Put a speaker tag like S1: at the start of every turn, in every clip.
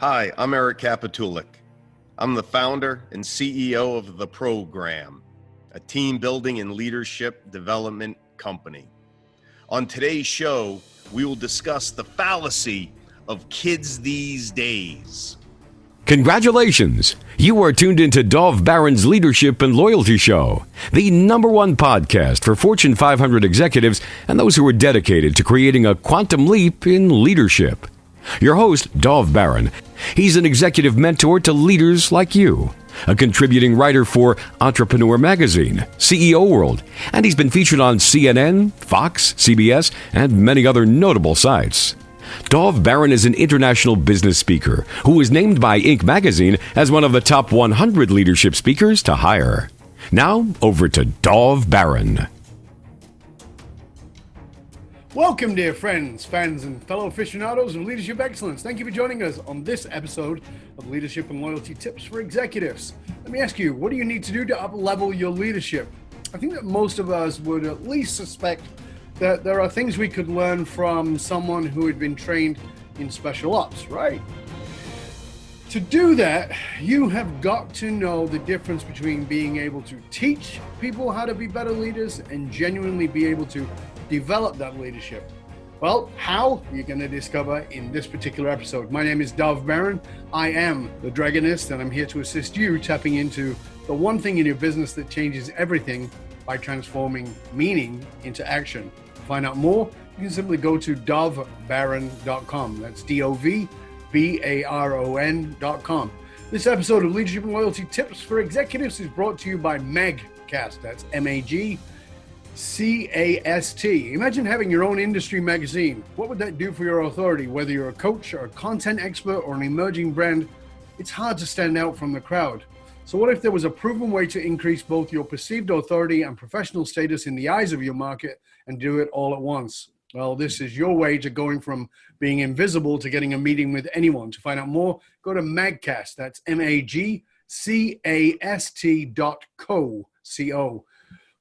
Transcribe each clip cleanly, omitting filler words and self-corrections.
S1: Hi, I'm Eric Kapitulik. I'm the founder and CEO of The Program, a team building and leadership development company. On today's show, we will discuss the fallacy of kids these days.
S2: Congratulations! You are tuned into Dov Baron's Leadership and Loyalty Show, the #1 podcast for Fortune 500 executives and those who are dedicated to creating a quantum leap in leadership. Your host, Dov Baron, he's an executive mentor to leaders like you, a contributing writer for Entrepreneur Magazine, CEO World, and he's been featured on CNN, Fox, CBS, and many other notable sites. Dov Baron is an international business speaker who was named by Inc. magazine as one of the top 100 leadership speakers to hire. Now, over to Dov Baron.
S3: Welcome, dear friends, fans, and fellow aficionados of leadership excellence. Thank you for joining us on this episode of Leadership and Loyalty Tips for Executives. Let me ask you, what do you need to do to up-level your leadership? I think that most of us would at least suspect that there are things we could learn from someone who had been trained in special ops, right? To do that, you have got to know the difference between being able to teach people how to be better leaders and genuinely be able to develop that leadership. Well, how? You're going to discover in this particular episode. My name is Dov Baron. I am the Dragonist, and I'm here to assist you tapping into the one thing in your business that changes everything by transforming meaning into action. To find out more, you can simply go to dovbaron.com. That's DOVBARON.com. This episode of Leadership and Loyalty Tips for Executives is brought to you by MAGCAST. That's MAGCAST. Imagine having your own industry magazine. What would that do for your authority? Whether you're a coach or a content expert or an emerging brand, it's hard to stand out from the crowd. So what if there was a proven way to increase both your perceived authority and professional status in the eyes of your market and do it all at once? Well, this is your way to going from being invisible to getting a meeting with anyone. To find out more, go to MAGCAST. That's MAGCAST.co.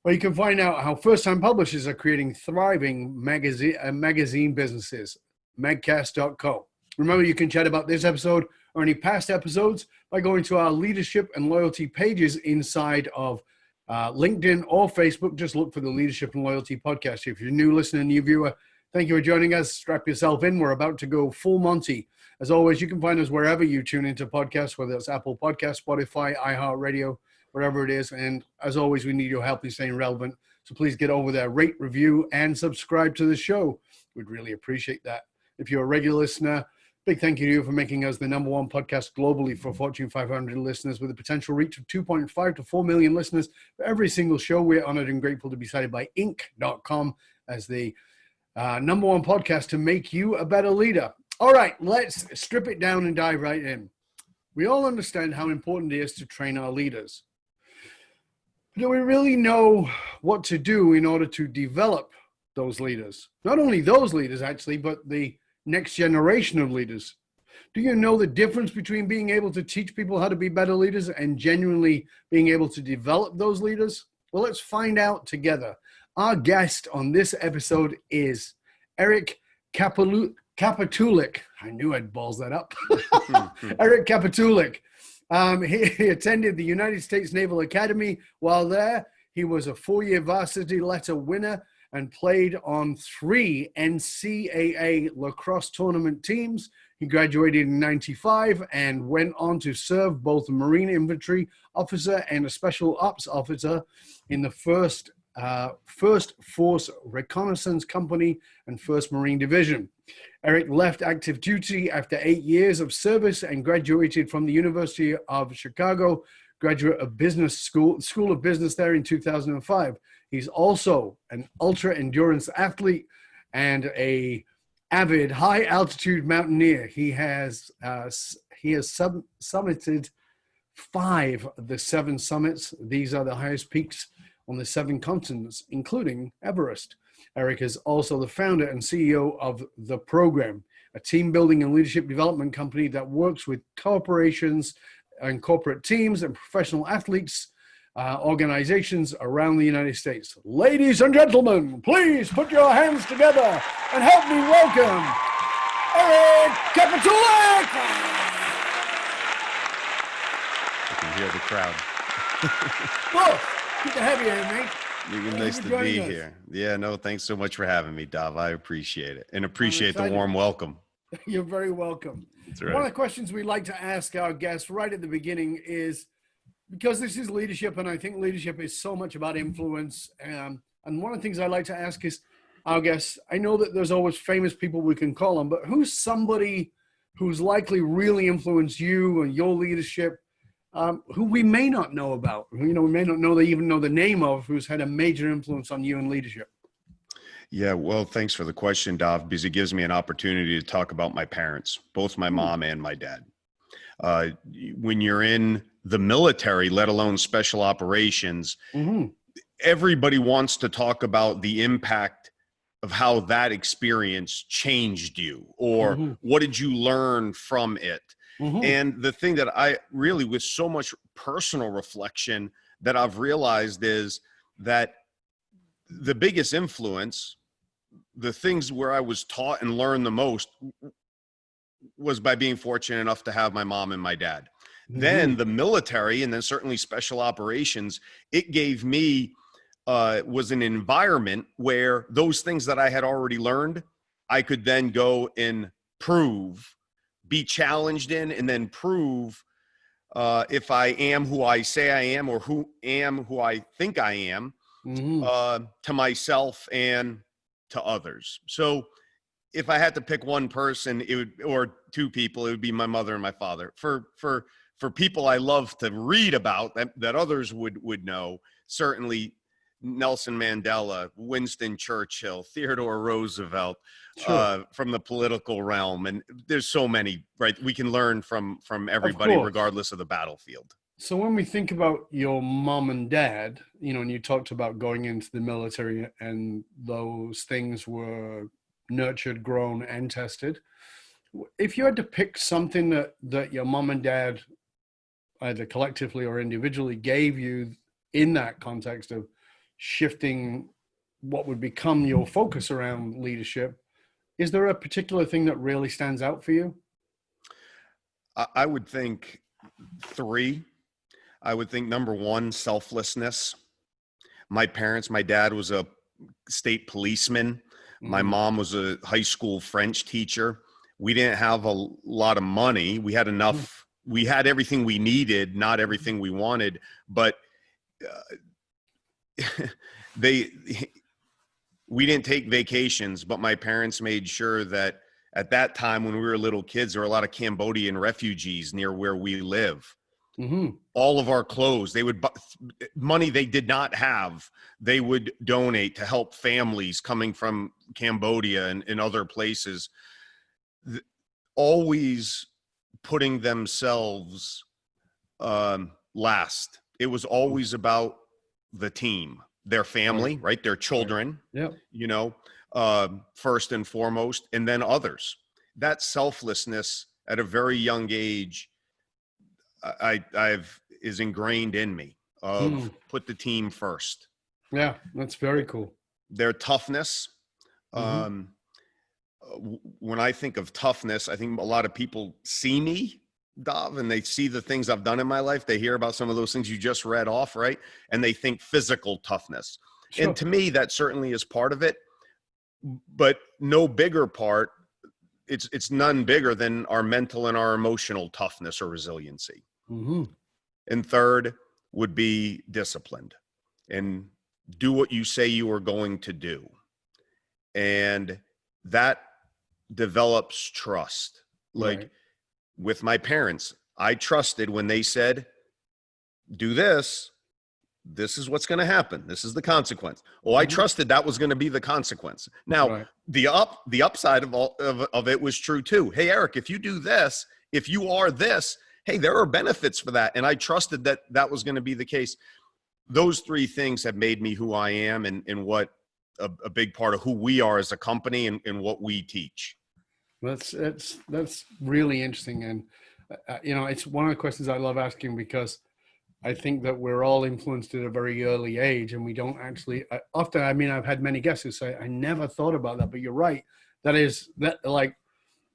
S3: Where you can find out how first-time publishers are creating thriving magazine businesses. MAGCAST.co. Remember, you can chat about this episode or any past episodes by going to our leadership and loyalty pages inside of LinkedIn or Facebook. Just look for the Leadership and Loyalty Podcast. If you're a new listener, new viewer, thank you for joining us. Strap yourself in. We're about to go full Monty. As always, you can find us wherever you tune into podcasts, whether it's Apple Podcasts, Spotify, iHeartRadio, wherever it is. And as always, we need your help in staying relevant. So please get over there, rate, review, and subscribe to the show. We'd really appreciate that. If you're a regular listener, big thank you to you for making us the #1 podcast globally for Fortune 500 listeners with a potential reach of 2.5 to 4 million listeners for every single show. We're honored and grateful to be cited by Inc.com as the #1 podcast to make you a better leader. All right, let's strip it down and dive right in. We all understand how important it is to train our leaders. Do we really know what to do in order to develop those leaders? Not only those leaders, actually, but the next generation of leaders. Do you know the difference between being able to teach people how to be better leaders and genuinely being able to develop those leaders? Well, let's find out together. Our guest on this episode is Eric Kapitulik. I knew I'd balls that up. Eric Kapitulik. He attended the United States Naval Academy. While there, he was a 4-year Varsity Letter winner and played on 3 NCAA Lacrosse Tournament teams. He graduated in '95 and went on to serve both a Marine Infantry officer and a Special Ops officer in the first Force Reconnaissance Company and 1st Marine Division. Eric left active duty after 8 years of service and graduated from the University of Chicago, graduate of business school of business there in 2005. He's also an ultra endurance athlete and a avid high altitude mountaineer. He has summited 5 of the 7 summits. These are the highest peaks on the 7 continents, including Everest. Eric is also the founder and CEO of The Program, a team building and leadership development company that works with corporations and corporate teams and professional athletes, organizations around the United States. Ladies and gentlemen, please put your hands together and help me welcome Eric Kapitulik.
S1: can hear the crowd.
S3: Whoa! Good to have you here, mate.
S1: Nice to be here. Yeah, no, thanks so much for having me, Dov. I appreciate it and appreciate the warm welcome.
S3: You're very welcome.
S1: That's right.
S3: One of the questions we like to ask our guests right at the beginning is, because this is leadership, and I think leadership is so much about influence. And one of the things I like to ask is our guests, I know that there's always famous people we can call them, but who's somebody who's likely really influenced you and your leadership, who we may not know about, we may not know, they even know the name of, who's had a major influence on you in leadership?
S1: Yeah, well, thanks for the question, Dov, because it gives me an opportunity to talk about my parents, both my mom and my dad. When you're in the military, let alone special operations, everybody wants to talk about the impact of how that experience changed you, or what did you learn from it? And the thing that I really, with so much personal reflection, that I've realized is that the biggest influence, the things where I was taught and learned the most, was by being fortunate enough to have my mom and my dad. Then the military, and then certainly special operations, it gave me, was an environment where those things that I had already learned, I could then go and prove, be challenged in, and then prove if I am who I say I am, or who I think I am, to myself and to others. So if I had to pick one person, or two people, it would be my mother and my father. For people I love to read about that others would know, certainly Nelson Mandela, Winston Churchill, Theodore Roosevelt, from the political realm. And there's so many, right? We can learn from everybody, regardless of the battlefield.
S3: So when we think about your mom and dad, and you talked about going into the military, and those things were nurtured, grown, and tested. If you had to pick something that your mom and dad, either collectively or individually, gave you in that context of shifting what would become your focus around leadership, is there a particular thing that really stands out for you?
S1: I would think three. I would think number one, selflessness. My dad was a state policeman. My mom was a high school French teacher. We didn't have a lot of money. We had enough. We had everything we needed, not everything we wanted, but we didn't take vacations, but my parents made sure that at that time, when we were little kids, there were a lot of Cambodian refugees near where we live. All of our clothes, they would money they did not have, they would donate to help families coming from Cambodia and other places, always putting themselves last. It was always about the team, their family, right? Their children, first and foremost, and then others. That selflessness at a very young age, I've is ingrained in me, of put the team first.
S3: Yeah, that's very cool.
S1: Their toughness. When I think of toughness, I think a lot of people see me, Dov, and they see the things I've done in my life. They hear about some of those things you just read off, right? And they think physical toughness. Sure. And to me, that certainly is part of it, but no bigger part. It's none bigger than our mental and our emotional toughness or resiliency. And third would be disciplined, and do what you say you are going to do. And that develops trust. Like with my parents, I trusted when they said, do this, this is what's going to happen. This is the consequence. Oh, I trusted that was going to be the consequence. Now, the upside of it was true too. Hey, Eric, if you do this, if you are this, hey, there are benefits for that. And I trusted that was going to be the case. Those three things have made me who I am, and what a big part of who we are as a company and what we teach.
S3: That's really interesting. And, it's one of the questions I love asking, because I think that we're all influenced at a very early age, and we don't actually often. I mean, I've had many guests who say, I never thought about that, but you're right. That like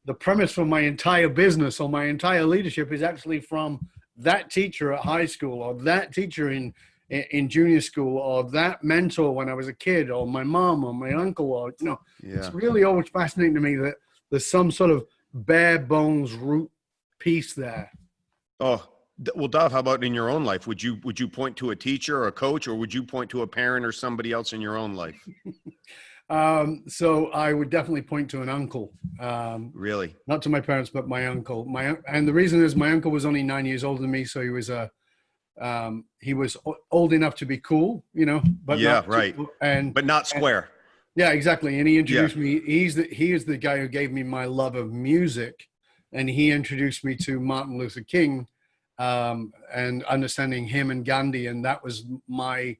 S3: the premise for my entire business or my entire leadership is actually from that teacher at high school, or that teacher in junior school, or that mentor when I was a kid, or my mom or my uncle, or it's really always fascinating to me that there's some sort of bare bones root piece there.
S1: Oh, well, Dov, how about in your own life? Would you point to a teacher or a coach, or would you point to a parent or somebody else in your own life?
S3: So I would definitely point to an uncle.
S1: Really?
S3: Not to my parents, but my uncle. And the reason is my uncle was only 9 years older than me, so he was old enough to be cool, but
S1: but not square.
S3: Yeah, exactly. And he introduced me. He is the guy who gave me my love of music, and he introduced me to Martin Luther King, and understanding him and Gandhi, and that was my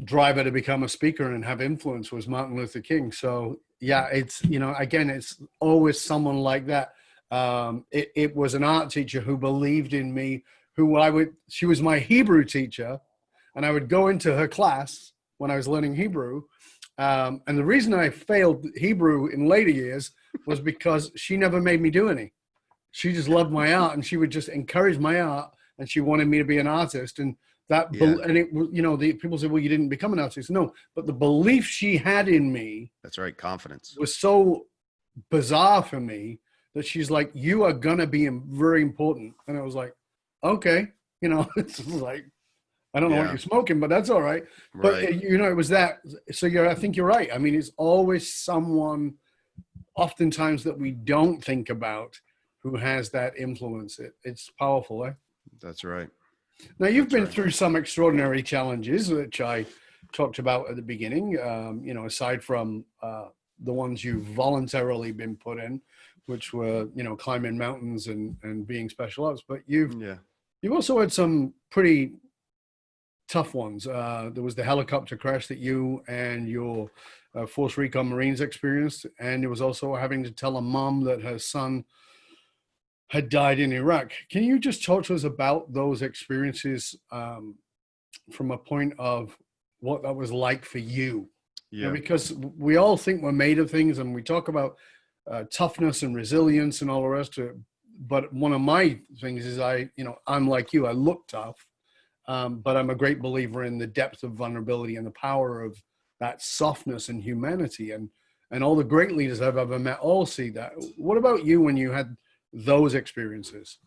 S3: driver to become a speaker and have influence, was Martin Luther King. So yeah, it's again, it's always someone like that. It was an art teacher who believed in me, she was my Hebrew teacher, and I would go into her class when I was learning Hebrew. And the reason I failed Hebrew in later years was because she never made me do any. She just loved my art, and she would just encourage my art, and she wanted me to be an artist. And and it, the people say, well, you didn't become an artist. No, but the belief she had in me,
S1: that's right, confidence,
S3: was so bizarre for me that she's like, you are going to be very important. And I was like, okay, it's like, I don't know what you're smoking, but that's all right. But it was that. So I think you're right. I mean, it's always someone, oftentimes, that we don't think about who has that influence. It's powerful, eh?
S1: That's right.
S3: Now, you've been through some extraordinary challenges, which I talked about at the beginning, aside from the ones you've voluntarily been put in, which were, climbing mountains and being special ops. But you've also had some pretty tough ones. There was the helicopter crash that you and your Force Recon Marines experienced. And it was also having to tell a mom that her son had died in Iraq. Can you just talk to us about those experiences from a point of what that was like for you?
S1: Yeah.
S3: Because we all think we're made of things, and we talk about toughness and resilience and all the rest of it. But one of my things is I'm like you. I look tough, but I'm a great believer in the depth of vulnerability and the power of that softness and humanity. And all the great leaders I've ever met all see that. What about you when you had those experiences?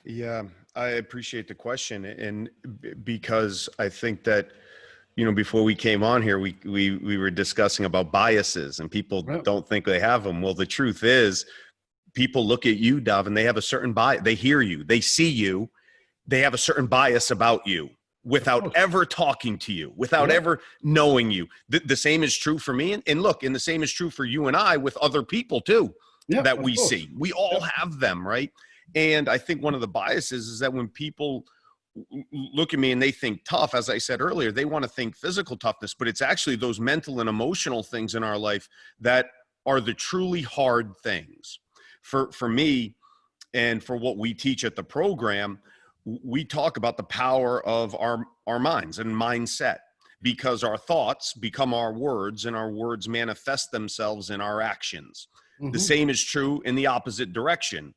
S1: Yeah, I appreciate the question. And because I think that, before we came on here, we were discussing about biases, and people don't think they have them. Well, the truth is, people look at you, Dov, and they have a certain bias. They hear you, they see you, they have a certain bias about you without ever talking to you, without ever knowing you. The same is true for me. And look, and the same is true for you and I with other people too. That we see. We all have them, right? And I think one of the biases is that when people look at me and they think tough, as I said earlier, they want to think physical toughness, but it's actually those mental and emotional things in our life that are the truly hard things. For me, and for what we teach at the program, we talk about the power of our minds and mindset, because our thoughts become our words, and our words manifest themselves in our actions. The same is true in the opposite direction.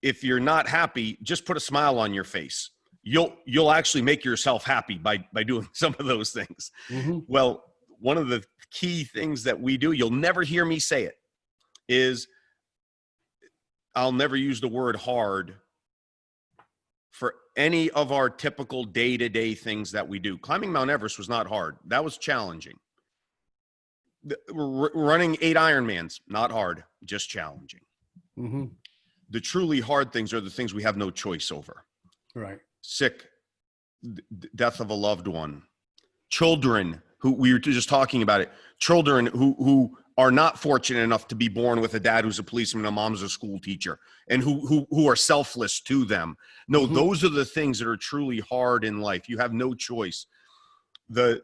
S1: If you're not happy, just put a smile on your face. You'll actually make yourself happy by doing some of those things. Well, one of the key things that we do, you'll never hear me say it, is I'll never use the word hard for any of our typical day-to-day things that we do. Climbing Mount Everest was not hard. That was challenging. Running 8 Ironmans, not hard, just challenging. The truly hard things are the things we have no choice over.
S3: Right.
S1: Sick, death of a loved one, children who we were just talking about it, children who are not fortunate enough to be born with a dad who's a policeman and a mom's a school teacher, and who are selfless to them. No, those are the things that are truly hard in life. You have no choice. The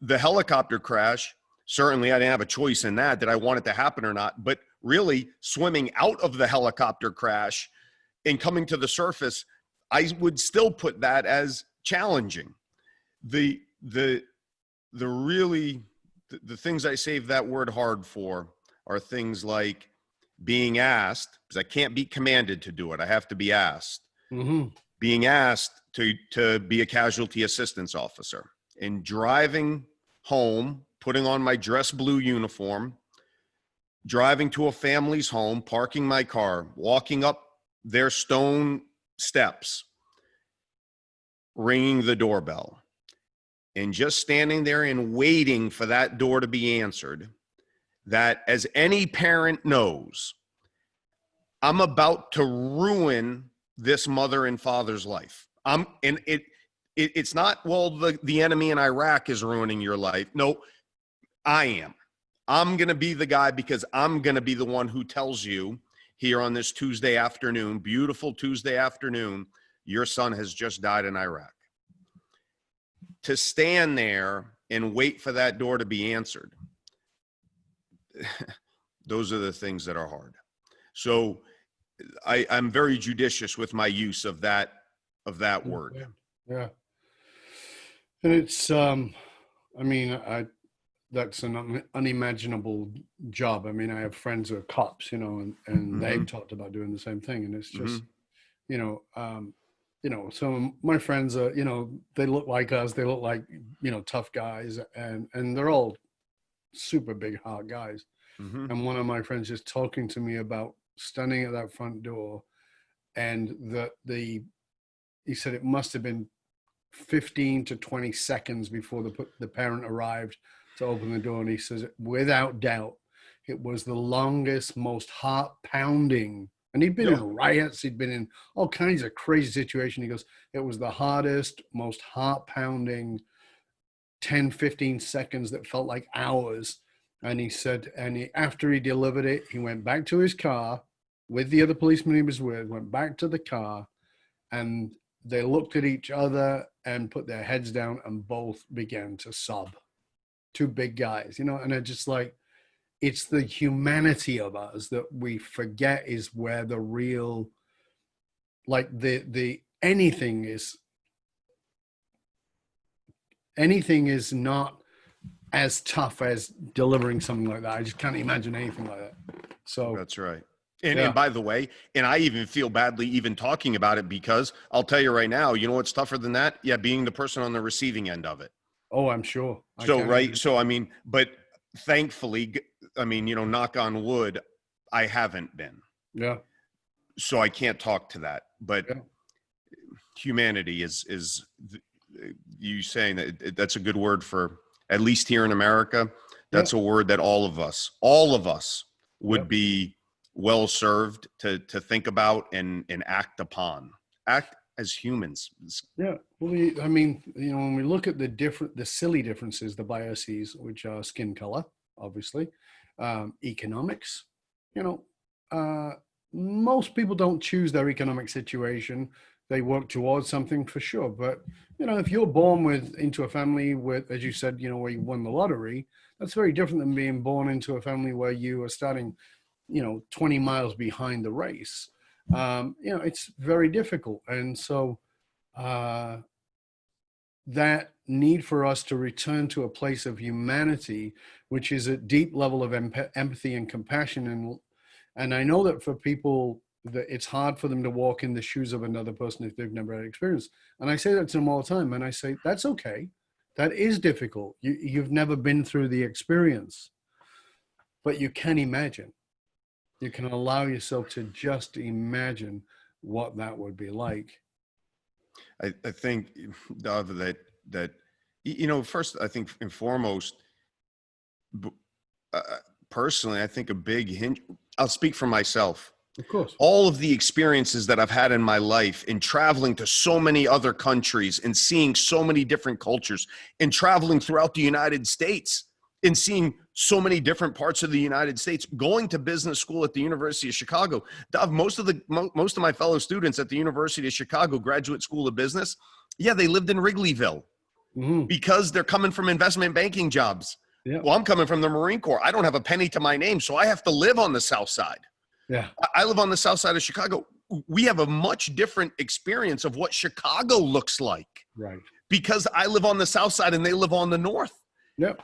S1: helicopter crash, certainly I didn't have a choice in that. Did I want it to happen or not? But really, swimming out of the helicopter crash and coming to the surface, I would still put that as challenging. The things I save that word hard for are things like being asked, because I can't be commanded to do it. I have to be asked. being asked to be a casualty assistance officer, and driving home, putting on my dress blue uniform, driving to a family's home, parking my car, walking up their stone steps, ringing the doorbell, and just standing there and waiting for that door to be answered. That, as any parent knows, I'm about to ruin this mother and father's life. It's not, well, the enemy in Iraq is ruining your life. No, I am. I'm going to be the guy, because I'm going to be the one who tells you here on this Tuesday afternoon, beautiful Tuesday afternoon, your son has just died in Iraq. To stand there and wait for that door to be answered, those are the things that are hard. So I'm very judicious with my use of that word.
S3: Yeah. And it's, that's an unimaginable job. I mean, I have friends who are cops, and they've talked about doing the same thing. And it's just, some of my friends are, they look like us. They look like, tough guys, and they're all super big heart guys. And one of my friends just talking to me about standing at that front door, and he said it must have been 15 to 20 seconds before the parent arrived to open the door. And he says, without doubt, it was the longest, most heart pounding. And he'd been in riots. He'd been in all kinds of crazy situations. He goes, it was the hardest, most heart pounding 10, 15 seconds that felt like hours. And he said, after he delivered it, he went back to his car with the other policeman he was with, went back to the car, and they looked at each other and put their heads down and both began to sob. Two big guys, and they're just like, it's the humanity of us that we forget is where the real, like anything is not as tough as delivering something like that. I just can't imagine anything like that. So
S1: that's right. And by the way, and I even feel badly even talking about it, because I'll tell you right now, you know what's tougher than that? Yeah, being the person on the receiving end of it.
S3: Oh, I'm sure.
S1: So, but thankfully, knock on wood, I haven't been.
S3: Yeah.
S1: So I can't talk to that. But humanity is you saying that's a good word for, at least here in America, that's a word that all of us would be well served to think about and act upon. Act as humans.
S3: Yeah. Well, when we look at the silly differences, the biases, which are skin color, obviously, economics, most people don't choose their economic situation. They work towards something for sure. But, if you're born into a family with, as you said, where you won the lottery, that's very different than being born into a family where you are starting, 20 miles behind the race. It's very difficult. And so that need for us to return to a place of humanity, which is a deep level of empathy and compassion. And I know that for people, that it's hard for them to walk in the shoes of another person if they've never had experience. And I say that to them all the time. And I say, that's okay. That is difficult. You've never been through the experience, but you can imagine. You can allow yourself to just imagine what that would be like.
S1: I think, Dov, that first, I think and foremost, personally, I think a big hinge, I'll speak for myself.
S3: Of course.
S1: All of the experiences that I've had in my life, in traveling to so many other countries and seeing so many different cultures, and traveling throughout the United States and seeing so many different parts of the United States, going to business school at the University of Chicago. Dov, most of my fellow students at the University of Chicago Graduate School of Business, they lived in Wrigleyville because they're coming from investment banking jobs. Yeah. Well, I'm coming from the Marine Corps. I don't have a penny to my name, so I have to live on the South Side.
S3: Yeah,
S1: I live on the South Side of Chicago. We have a much different experience of what Chicago looks like.
S3: Right.
S1: Because I live on the South Side and they live on the North.
S3: Yep.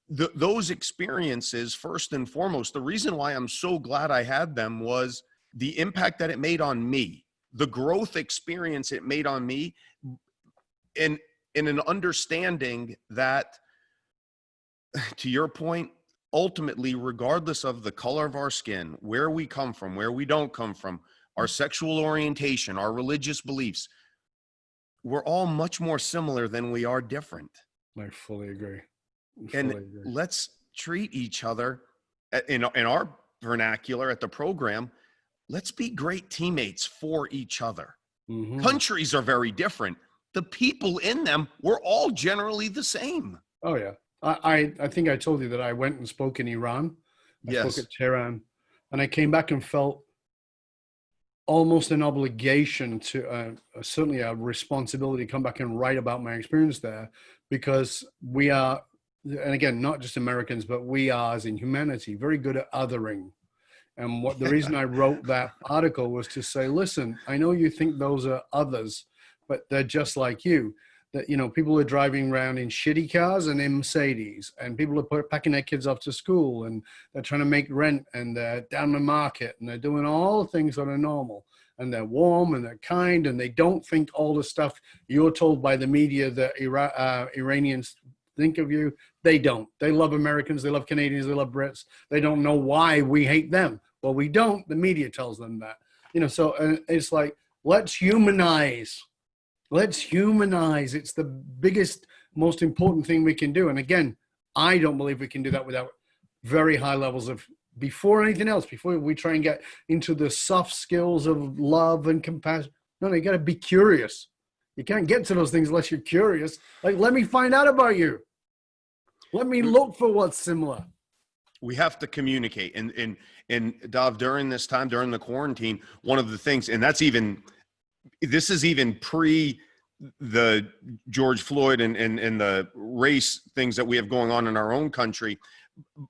S1: Those experiences, first and foremost, the reason why I'm so glad I had them was the impact that it made on me. the growth experience it made on me, in an understanding that, to your point, ultimately, regardless of the color of our skin, where we come from, where we don't come from, our sexual orientation, our religious beliefs, we're all much more similar than we are different.
S3: I fully agree.
S1: Let's treat each other in our vernacular at the program. Let's be great teammates for each other.
S3: Mm-hmm.
S1: Countries are very different. The people in them, we're all generally the same.
S3: Oh, yeah. I think I told you that I went and spoke in Iran. I spoke at Tehran, and I came back and felt almost an obligation to, certainly a responsibility to come back and write about my experience there, because we are, and again, not just Americans, but we are, as in humanity, very good at othering. And the reason I wrote that article was to say, listen, I know you think those are others, but they're just like you. That, people are driving around in shitty cars and in Mercedes, and people are packing their kids off to school, and they're trying to make rent, and they're down the market, and they're doing all the things that are normal, and they're warm and they're kind, and they don't think all the stuff you're told by the media that Iranians think of you. They don't. They love Americans. They love Canadians. They love Brits. They don't know why we hate them. Well, we don't. The media tells them that. So it's like, let's humanize. Let's humanize. It's the biggest, most important thing we can do. And again, I don't believe we can do that without very high levels of, before anything else, before we try and get into the soft skills of love and compassion. No, you got to be curious. You can't get to those things unless you're curious. Like, let me find out about you. Let me look for what's similar.
S1: We have to communicate. And Dov, during this time, during the quarantine, one of the things, and this is even pre the George Floyd and the race things that we have going on in our own country.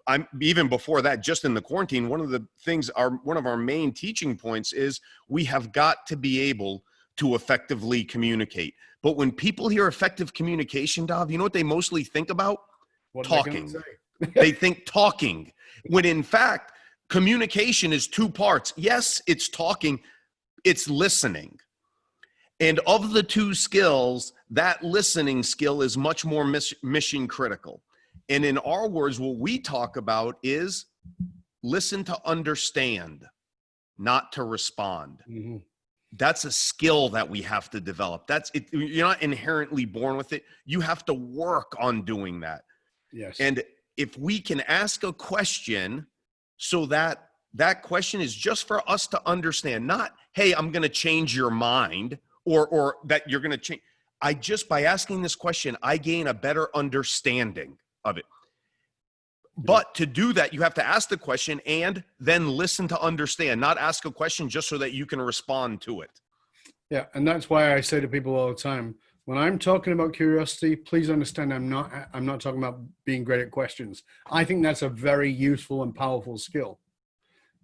S1: I'm even before that, just in the quarantine, one of the things, one of our main teaching points is we have got to be able to effectively communicate. But when people hear effective communication, Dov, you know what they mostly think about? Talking. They think talking, when in fact, communication is two parts. Yes, it's talking, it's listening. And of the two skills, that listening skill is much more mission critical. And in our words, what we talk about is listen to understand, not to respond. Mm-hmm. That's a skill that we have to develop. That's it. You're not inherently born with it. You have to work on doing that.
S3: Yes.
S1: And if we can ask a question so that that question is just for us to understand, not, hey, I'm going to change your mind, or that you're going to change. By asking this question, I gain a better understanding of it. But to do that, you have to ask the question and then listen to understand, not ask a question just so that you can respond to it.
S3: Yeah, and that's why I say to people all the time, when I'm talking about curiosity, please understand I'm not talking about being great at questions. I think that's a very useful and powerful skill.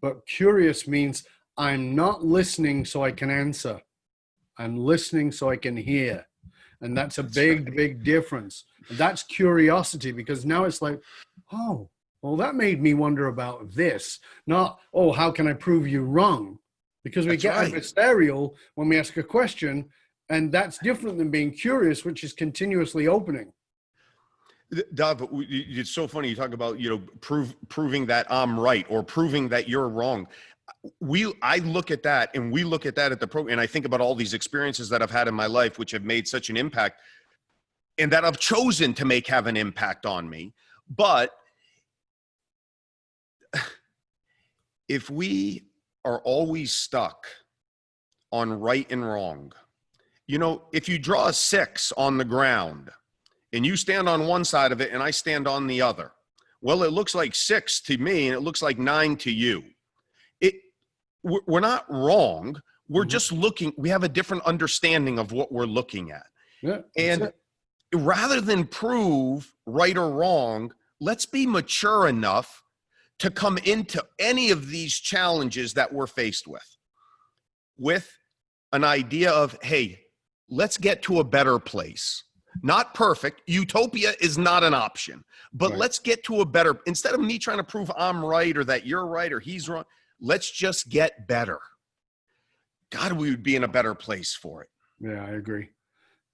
S3: But curious means I'm not listening so I can answer. I'm listening so I can hear. And that's a big difference. And that's curiosity, because now it's like, oh, well, that made me wonder about this. Not, oh, how can I prove you wrong? Because we get adversarial when we ask a question, and that's different than being curious, which is continuously opening.
S1: Dov, it's so funny you talk about, proving that I'm right or proving that you're wrong. I look at that, and we look at that at the program, and I think about all these experiences that I've had in my life, which have made such an impact, and that I've chosen to have an impact on me. But if we are always stuck on right and wrong, if you draw a 6 on the ground and you stand on one side of it and I stand on the other, well, it looks like 6 to me and it looks like 9 to you. We're not wrong. We're just looking, we have a different understanding of what we're looking at.
S3: Yeah,
S1: and rather than prove right or wrong, let's be mature enough to come into any of these challenges that we're faced with an idea of, hey, let's get to a better place. Not perfect. Utopia is not an option, but let's get to a better, instead of me trying to prove I'm right or that you're right or he's wrong, let's just get better. God, we would be in a better place for it.
S3: Yeah, I agree.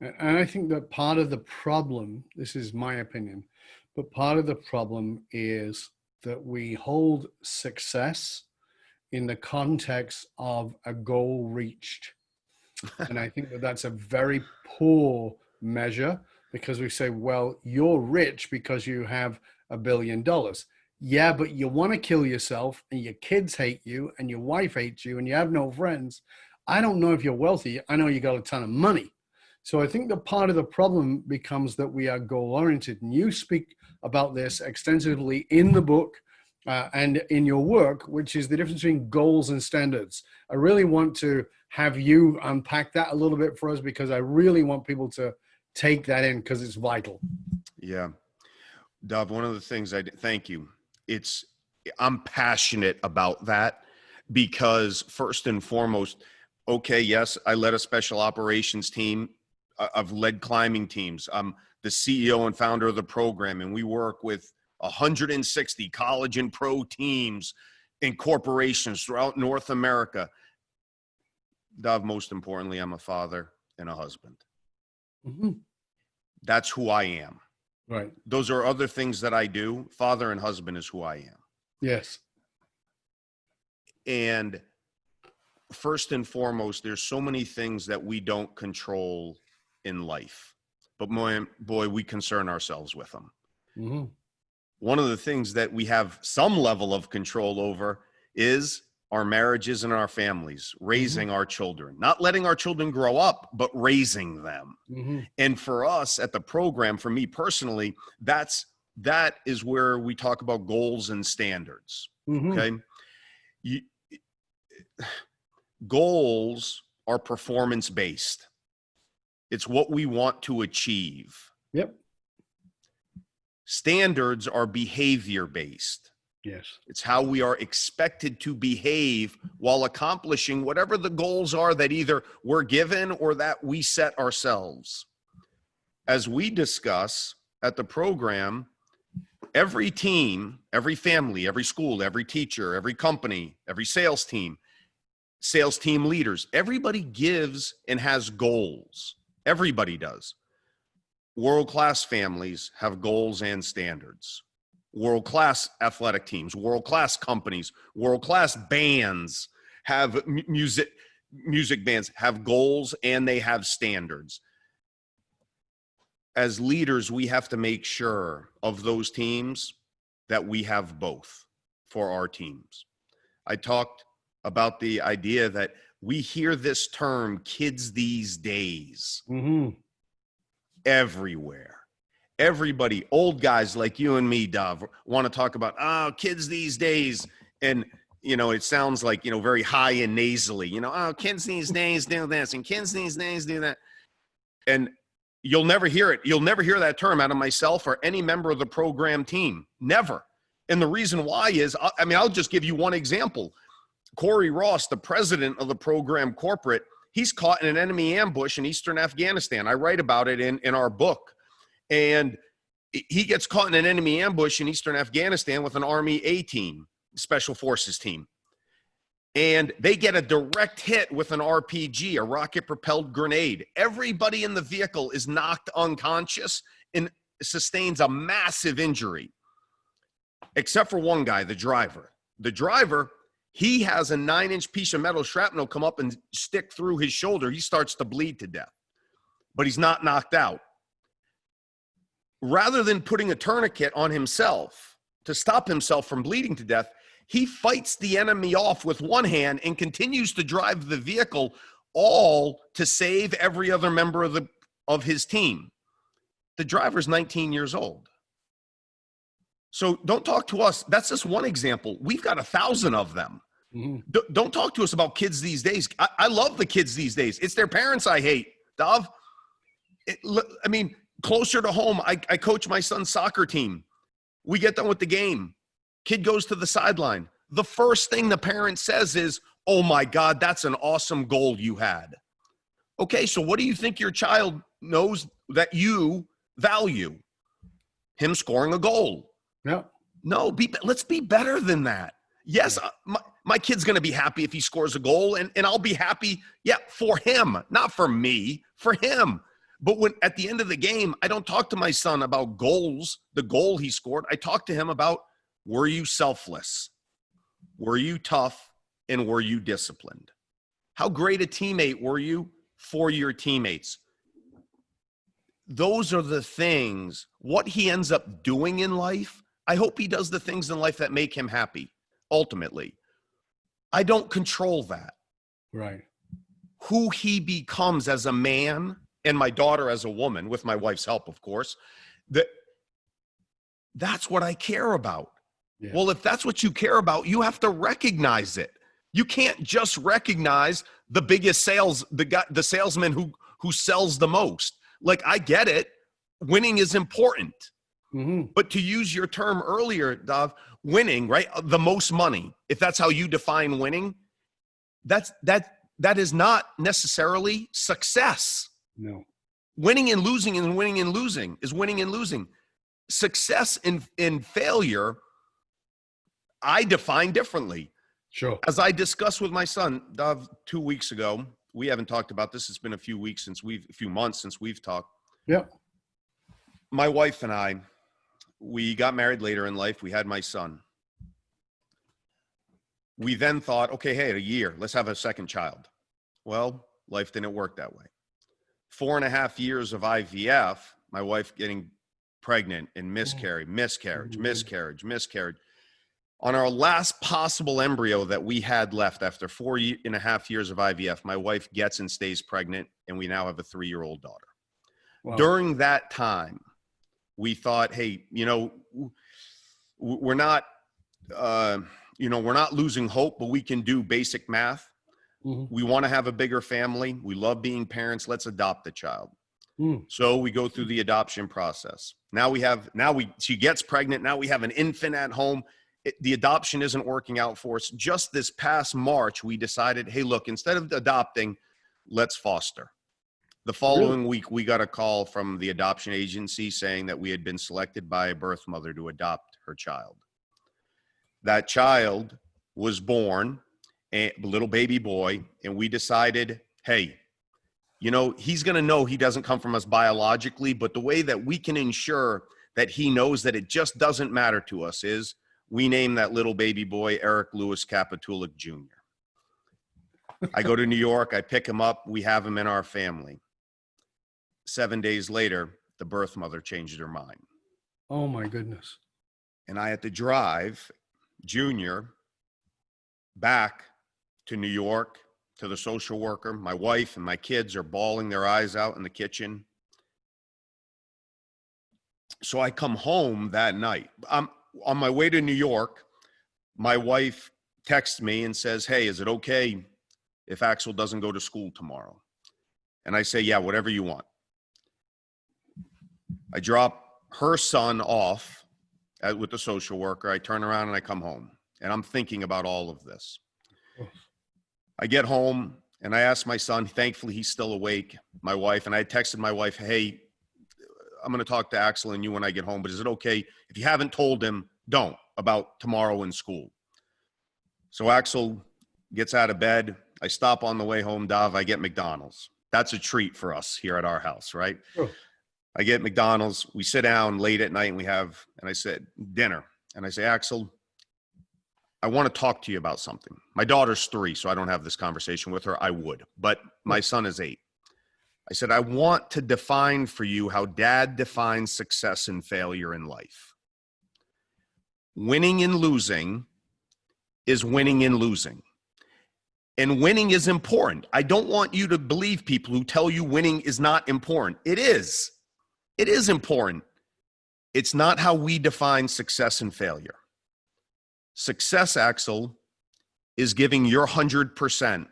S3: And I think that part of the problem, this is my opinion, but part of the problem is that we hold success in the context of a goal reached. And I think that that's a very poor measure, because we say, well, you're rich because you have $1 billion. Yeah, but you want to kill yourself, and your kids hate you, and your wife hates you, and you have no friends. I don't know if you're wealthy. I know you got a ton of money. So I think that part of the problem becomes that we are goal-oriented. And you speak about this extensively in the book and in your work, which is the difference between goals and standards. I really want to have you unpack that a little bit for us, because I really want people to take that in, because it's vital.
S1: Yeah. Dov, one of the things thank you. I'm passionate about that, because first and foremost, okay, yes, I led a special operations team. I've led climbing teams. I'm the CEO and founder of the program, and we work with 160 college and pro teams and corporations throughout North America. Dov, most importantly, I'm a father and a husband.
S3: Mm-hmm.
S1: That's who I am.
S3: Right.
S1: Those are other things that I do. Father and husband is who I am.
S3: Yes.
S1: And first and foremost, there's so many things that we don't control in life, but boy, we concern ourselves with them.
S3: Mm-hmm.
S1: One of the things that we have some level of control over is our marriages and our families, raising our children, not letting our children grow up, but raising them.
S3: Mm-hmm.
S1: And for us at the program, for me personally, that is where we talk about goals and standards.
S3: Mm-hmm.
S1: Okay. Goals are performance-based. It's what we want to achieve.
S3: Yep.
S1: Standards are behavior-based.
S3: Yes.
S1: It's how we are expected to behave while accomplishing whatever the goals are that either we're given or that we set ourselves. As we discuss at the program, every team, every family, every school, every teacher, every company, every sales team leaders, everybody gives and has goals. Everybody does. World-class families have goals and standards. World-class athletic teams, world-class companies, world-class bands have music bands have goals and they have standards. As leaders, we have to make sure of those teams that we have both for our teams. I talked about the idea that we hear this term, kids these days, everywhere. Everybody, old guys like you and me, Dov, want to talk about, kids these days. And, it sounds like, very high and nasally, kids these days do this and kids these days do that. And you'll never hear it. You'll never hear that term out of myself or any member of the program team. Never. And the reason why is, I'll just give you one example. Corey Ross, the president of the program corporate, he's caught in an enemy ambush in eastern Afghanistan. I write about it in our book. And he gets caught in an enemy ambush in eastern Afghanistan with an Army A team, special forces team. And they get a direct hit with an RPG, a rocket-propelled grenade. Everybody in the vehicle is knocked unconscious and sustains a massive injury, except for one guy, the driver. The driver, he has a 9-inch piece of metal shrapnel come up and stick through his shoulder. He starts to bleed to death, but he's not knocked out. Rather than putting a tourniquet on himself to stop himself from bleeding to death, he fights the enemy off with one hand and continues to drive the vehicle, all to save every other member of his team. The driver's 19 years old. So don't talk to us. That's just one example. We've got 1,000 of them. Mm-hmm. Don't talk to us about kids these days. I love the kids these days. It's their parents I hate, Dov. Closer to home, I coach my son's soccer team. We get done with the game. Kid goes to the sideline. The first thing the parent says is, "Oh my God, that's an awesome goal you had." Okay, so what do you think your child knows that you value? Him scoring a goal.
S3: Yeah.
S1: No, let's be better than that. Yes, my kid's going to be happy if he scores a goal, and I'll be happy, for him, not for me, for him. But when at the end of the game, I don't talk to my son about goals, the goal he scored. I talk to him about, were you selfless? Were you tough? And were you disciplined? How great a teammate were you for your teammates? Those are the things. What he ends up doing in life, I hope he does the things in life that make him happy, ultimately. I don't control that.
S3: Right.
S1: Who he becomes as a man, and my daughter as a woman, with my wife's help, of course, that's what I care about. Yeah. Well, if that's what you care about, you have to recognize it. You can't just recognize the biggest sales, the salesman who sells the most. Like, I get it. Winning is important. Mm-hmm. But to use your term earlier, Dov, winning, right? The most money, if that's how you define winning, that is not necessarily success.
S3: No.
S1: Winning and losing is winning and losing is winning and losing. Success and failure, I define differently.
S3: Sure.
S1: As I discussed with my son, Dov, 2 weeks ago, we haven't talked about this. It's been a few months since we've talked.
S3: Yeah.
S1: My wife and I, we got married later in life. We had my son. We then thought, okay, hey, a year, let's have a second child. Well, life didn't work that way. 4.5 years of IVF, my wife getting pregnant and miscarriage. On our last possible embryo that we had left after 4.5 years of IVF, my wife gets and stays pregnant, and we now have a 3-year-old daughter. Wow. During that time, we thought, hey, we're not, we're not losing hope, but we can do basic math. Mm-hmm. We want to have a bigger family. We love being parents. Let's adopt the child. So we go through the adoption process. She gets pregnant. Now we have an infant at home. The adoption isn't working out for us. Just this past March, we decided, hey, look, instead of adopting, let's foster. The following week, we got a call from the adoption agency saying that we had been selected by a birth mother to adopt her child. That child was born, a little baby boy, and we decided, hey, he's going to know he doesn't come from us biologically, but the way that we can ensure that he knows that it just doesn't matter to us is we name that little baby boy Eric Kapitulik Jr. I go to New York. I pick him up. We have him in our family. 7 days later, the birth mother changed her mind.
S3: Oh, my goodness.
S1: And I had to drive Junior back to New York to the social worker. My wife and my kids are bawling their eyes out in the kitchen. So I come home that night. On my way to New York, my wife texts me and says, hey, is it okay if Axel doesn't go to school tomorrow? And I say, yeah, whatever you want. I drop her son off with the social worker. I turn around and I come home. And I'm thinking about all of this. I get home and I ask my son, thankfully he's still awake, my wife, and I texted my wife, hey, I'm going to talk to Axel and you when I get home, but is it okay if you haven't told him, don't, about tomorrow in school? So Axel gets out of bed. I stop on the way home, Dov, I get McDonald's. That's a treat for us here at our house, right? Sure. I get McDonald's. We sit down late at night and I said, dinner. And I say, Axel, I want to talk to you about something. My daughter's 3, so I don't have this conversation with her. I would, but my son is 8. I said, I want to define for you how Dad defines success and failure in life. Winning and losing is winning and losing. And winning is important. I don't want you to believe people who tell you winning is not important. It is. It is important. It's not how we define success and failure. Success, Axel, is giving your 100%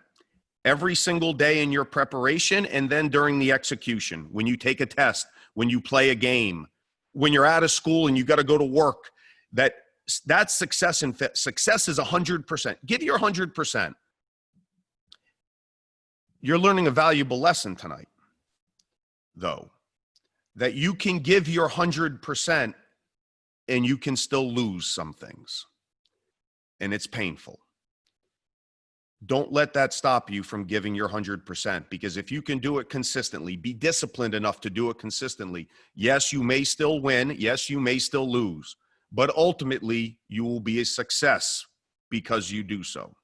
S1: every single day in your preparation and then during the execution, when you take a test, when you play a game, when you're out of school and you got to go to work. That's success, and success is 100%. Give your 100%. You're learning a valuable lesson tonight, though, that you can give your 100% and you can still lose some things. and it's painful. Don't let that stop you from giving your 100%, because if you can do it consistently, be disciplined enough to do it consistently. Yes, you may still win. Yes, you may still lose, but ultimately you will be a success because you do so.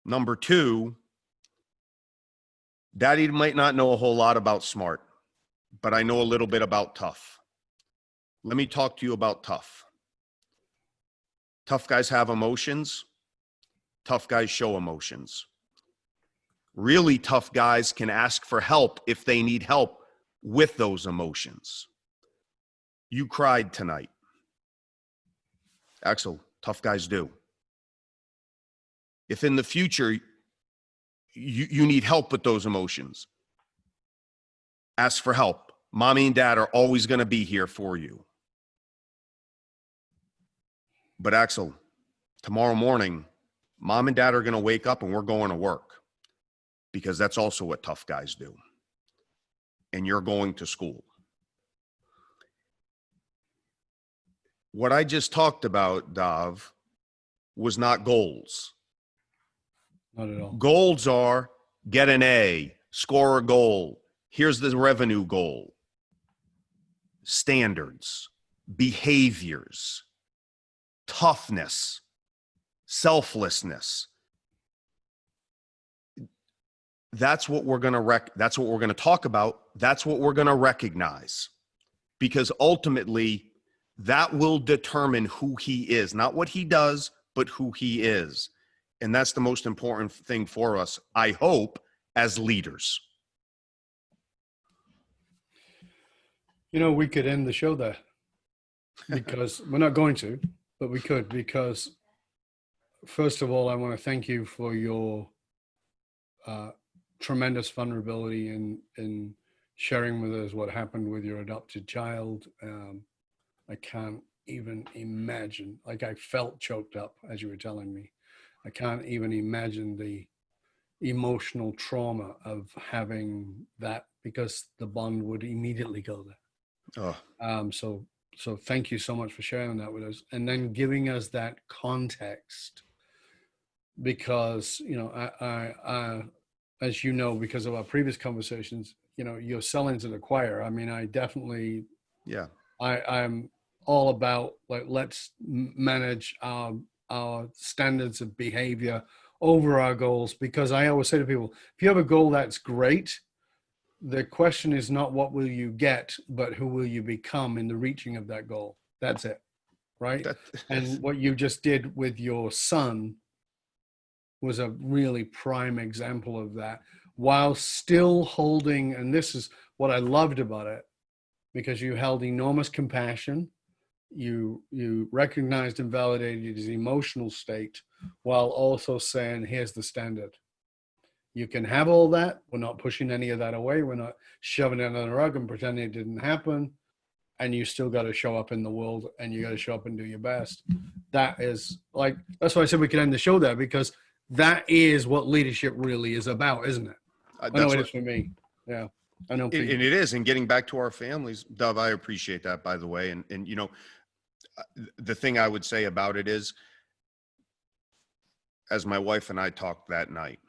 S1: Number two, Daddy might not know a whole lot about smart, but I know a little bit about tough. Let me talk to you about tough. Tough guys have emotions. Tough guys show emotions. Really tough guys can ask for help if they need help with those emotions. You cried tonight. Axel, tough guys do. If in the future you need help with those emotions, ask for help. Mommy and dad are always going to be here for you. But Axel, tomorrow morning, Mom and dad are going to wake up and we're going to work, because that's also what tough guys do. And you're going to school. What I just talked about, Dav, was not goals.
S3: Not at all.
S1: Goals are get an A, score a goal. Here's the revenue goal. Standards, behaviors, toughness, selflessness. That's what we're going to that's what we're going to talk about. That's what we're going to recognize, because ultimately that will determine who he is, not what he does, but who he is. And that's the most important thing for us, I hope, as leaders.
S3: You know, we could end the show there, because we're not going to, but we could, because first of all, I want to thank you for your tremendous vulnerability in sharing with us what happened with your adopted child. I can't even imagine, like I felt choked up as you were telling me. I can't even imagine the emotional trauma of having that, because the bond would immediately go there.
S1: Oh.
S3: So thank you so much for sharing that with us, and then giving us that context, because, you know, I as you know, because of our previous conversations, you know, you're selling to the choir. I mean, I definitely,
S1: Yeah,
S3: I'm all about, like, let's manage our standards of behavior over our goals, because I always say to people, if you have a goal, that's great. The question is not what will you get, but who will you become in the reaching of that goal. That's it, right? And what you just did with your son was a really prime example of that, while still holding, and this is what I loved about it, because you held enormous compassion. You recognized and validated his emotional state, while also saying, here's the standard. You can have all that. We're not pushing any of that away. We're not shoving it under the rug and pretending it didn't happen. And you still got to show up in the world, and you got to show up and do your best. That is, like, that's why I said we could end the show there, because that is what leadership really is about, isn't it? I know it is for me. Yeah, I know.
S1: And it is. And getting back to our families, Dove, I appreciate that, by the way. And you know, the thing I would say about it is, as my wife and I talked that night,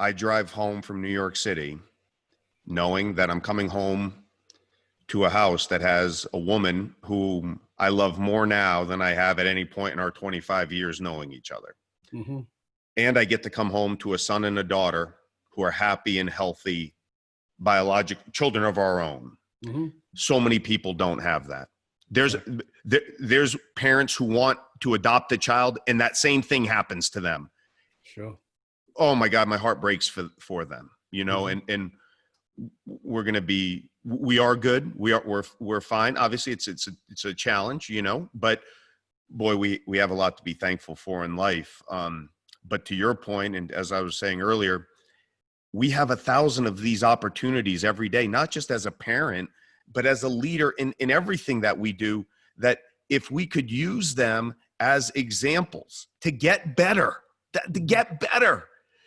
S1: I drive home from New York City knowing that I'm coming home to a house that has a woman whom I love more now than I have at any point in our 25 years knowing each other.
S3: Mm-hmm.
S1: And I get to come home to a son and a daughter who are happy and healthy, biological children of our own.
S3: Mm-hmm.
S1: So many people don't have that. There's parents who want to adopt a child, and that same thing happens to them.
S3: Sure.
S1: Oh my God, my heart breaks for them, you know. Mm-hmm. and we are good. We're fine. Obviously it's a challenge, you know, but boy, we have a lot to be thankful for in life. But to your point, and as I was saying earlier, we have 1,000 of these opportunities every day, not just as a parent, but as a leader in everything that we do, that if we could use them as examples to get better,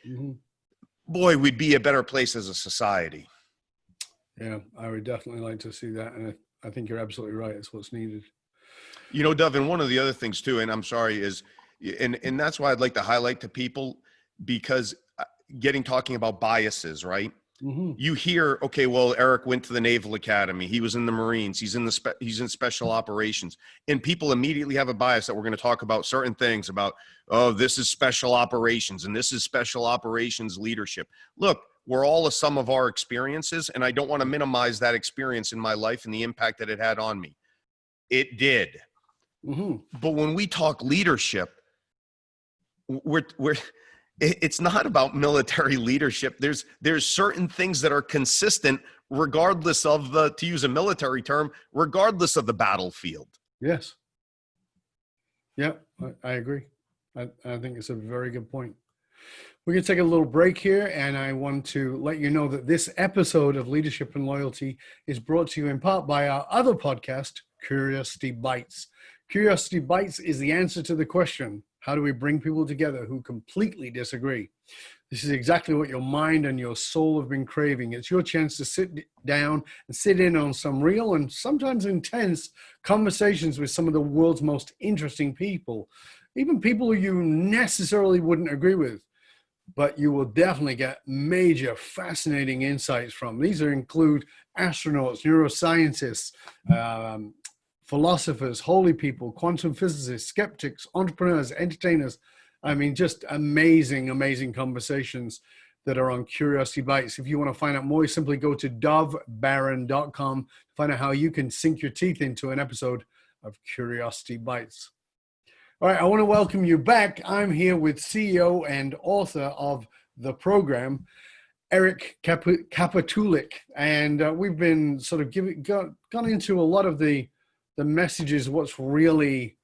S3: mm-hmm.
S1: boy, we'd be a better place as a society.
S3: Yeah, I would definitely like to see that. And I think you're absolutely right. It's what's needed.
S1: You know, Dov, and one of the other things too, and I'm sorry, is, and that's why I'd like to highlight to people, because talking about biases, right?
S3: Mm-hmm.
S1: You hear, okay, well, Eric went to the Naval Academy. He was in the Marines. He's in he's in special operations, and people immediately have a bias that we're going to talk about certain things about, oh, this is special operations and this is special operations leadership. Look, we're all a sum of our experiences, and I don't want to minimize that experience in my life and the impact that it had on me. It did.
S3: Mm-hmm.
S1: But when we talk leadership, it's not about military leadership. There's certain things that are consistent regardless of to use a military term, regardless of the battlefield.
S3: Yes. Yeah, I agree. I think it's a very good point. We're going to take a little break here, and I want to let you know that this episode of Leadership and Loyalty is brought to you in part by our other podcast, Curiosity Bites. Curiosity Bites is the answer to the question, how do we bring people together who completely disagree? This is exactly what your mind and your soul have been craving. It's your chance to sit down and sit in on some real and sometimes intense conversations with some of the world's most interesting people, even people who you necessarily wouldn't agree with, but you will definitely get major fascinating insights from. These include astronauts, neuroscientists, philosophers, holy people, quantum physicists, skeptics, entrepreneurs, entertainers. I mean, just amazing, amazing conversations that are on Curiosity Bites. If you want to find out more, you simply go to dovbaron.com to find out how you can sink your teeth into an episode of Curiosity Bites. All right, I want to welcome you back. I'm here with CEO and author of the program, Eric Kapitulik, and we've been sort of gone into a lot of the messages, what's really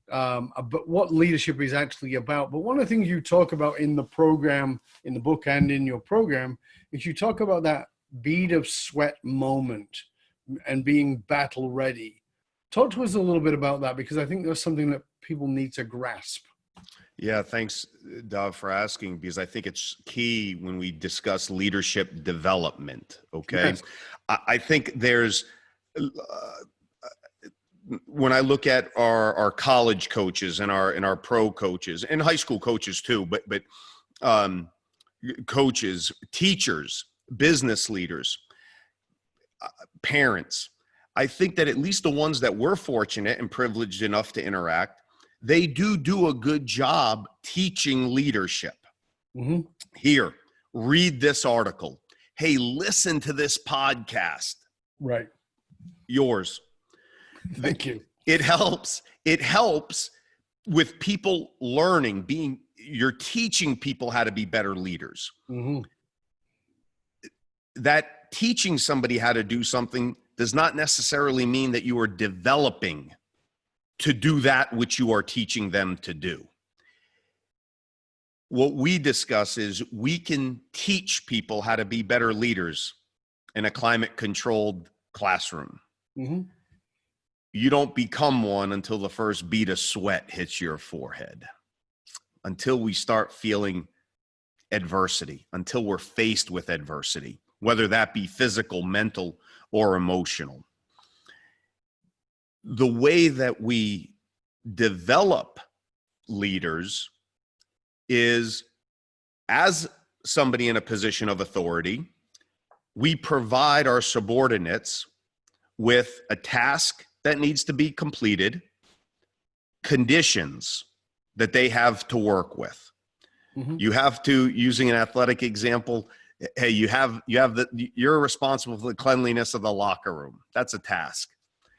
S3: about what leadership is actually about. But one of the things you talk about in the program, in the book and in your program, is you talk about that bead of sweat moment and being battle ready. Talk to us a little bit about that, because I think that's something that people need to grasp.
S1: Yeah, thanks, Dov, for asking, because I think it's key when we discuss leadership development, okay?
S3: Yes.
S1: I think there's, when I look at our college coaches and our pro coaches and high school coaches too, but coaches, teachers, business leaders, parents, I think that at least the ones that we're fortunate and privileged enough to interact, they do a good job teaching leadership.
S3: Mm-hmm.
S1: Here, read this article. Hey, listen to this podcast.
S3: Right.
S1: Yours.
S3: Thank you.
S1: It helps with people learning, you're teaching people how to be better leaders.
S3: Mm-hmm.
S1: That teaching somebody how to do something does not necessarily mean that you are developing to do that which you are teaching them to do. What we discuss is we can teach people how to be better leaders in a climate-controlled classroom.
S3: Mm-hmm.
S1: You don't become one until the first bead of sweat hits your forehead, until we start feeling adversity, until we're faced with adversity, whether that be physical, mental, or emotional. The way that we develop leaders is, as somebody in a position of authority, we provide our subordinates with a task that needs to be completed, conditions that they have to work with. Mm-hmm. You have to, using an athletic example, hey, you're responsible for the cleanliness of the locker room. That's a task.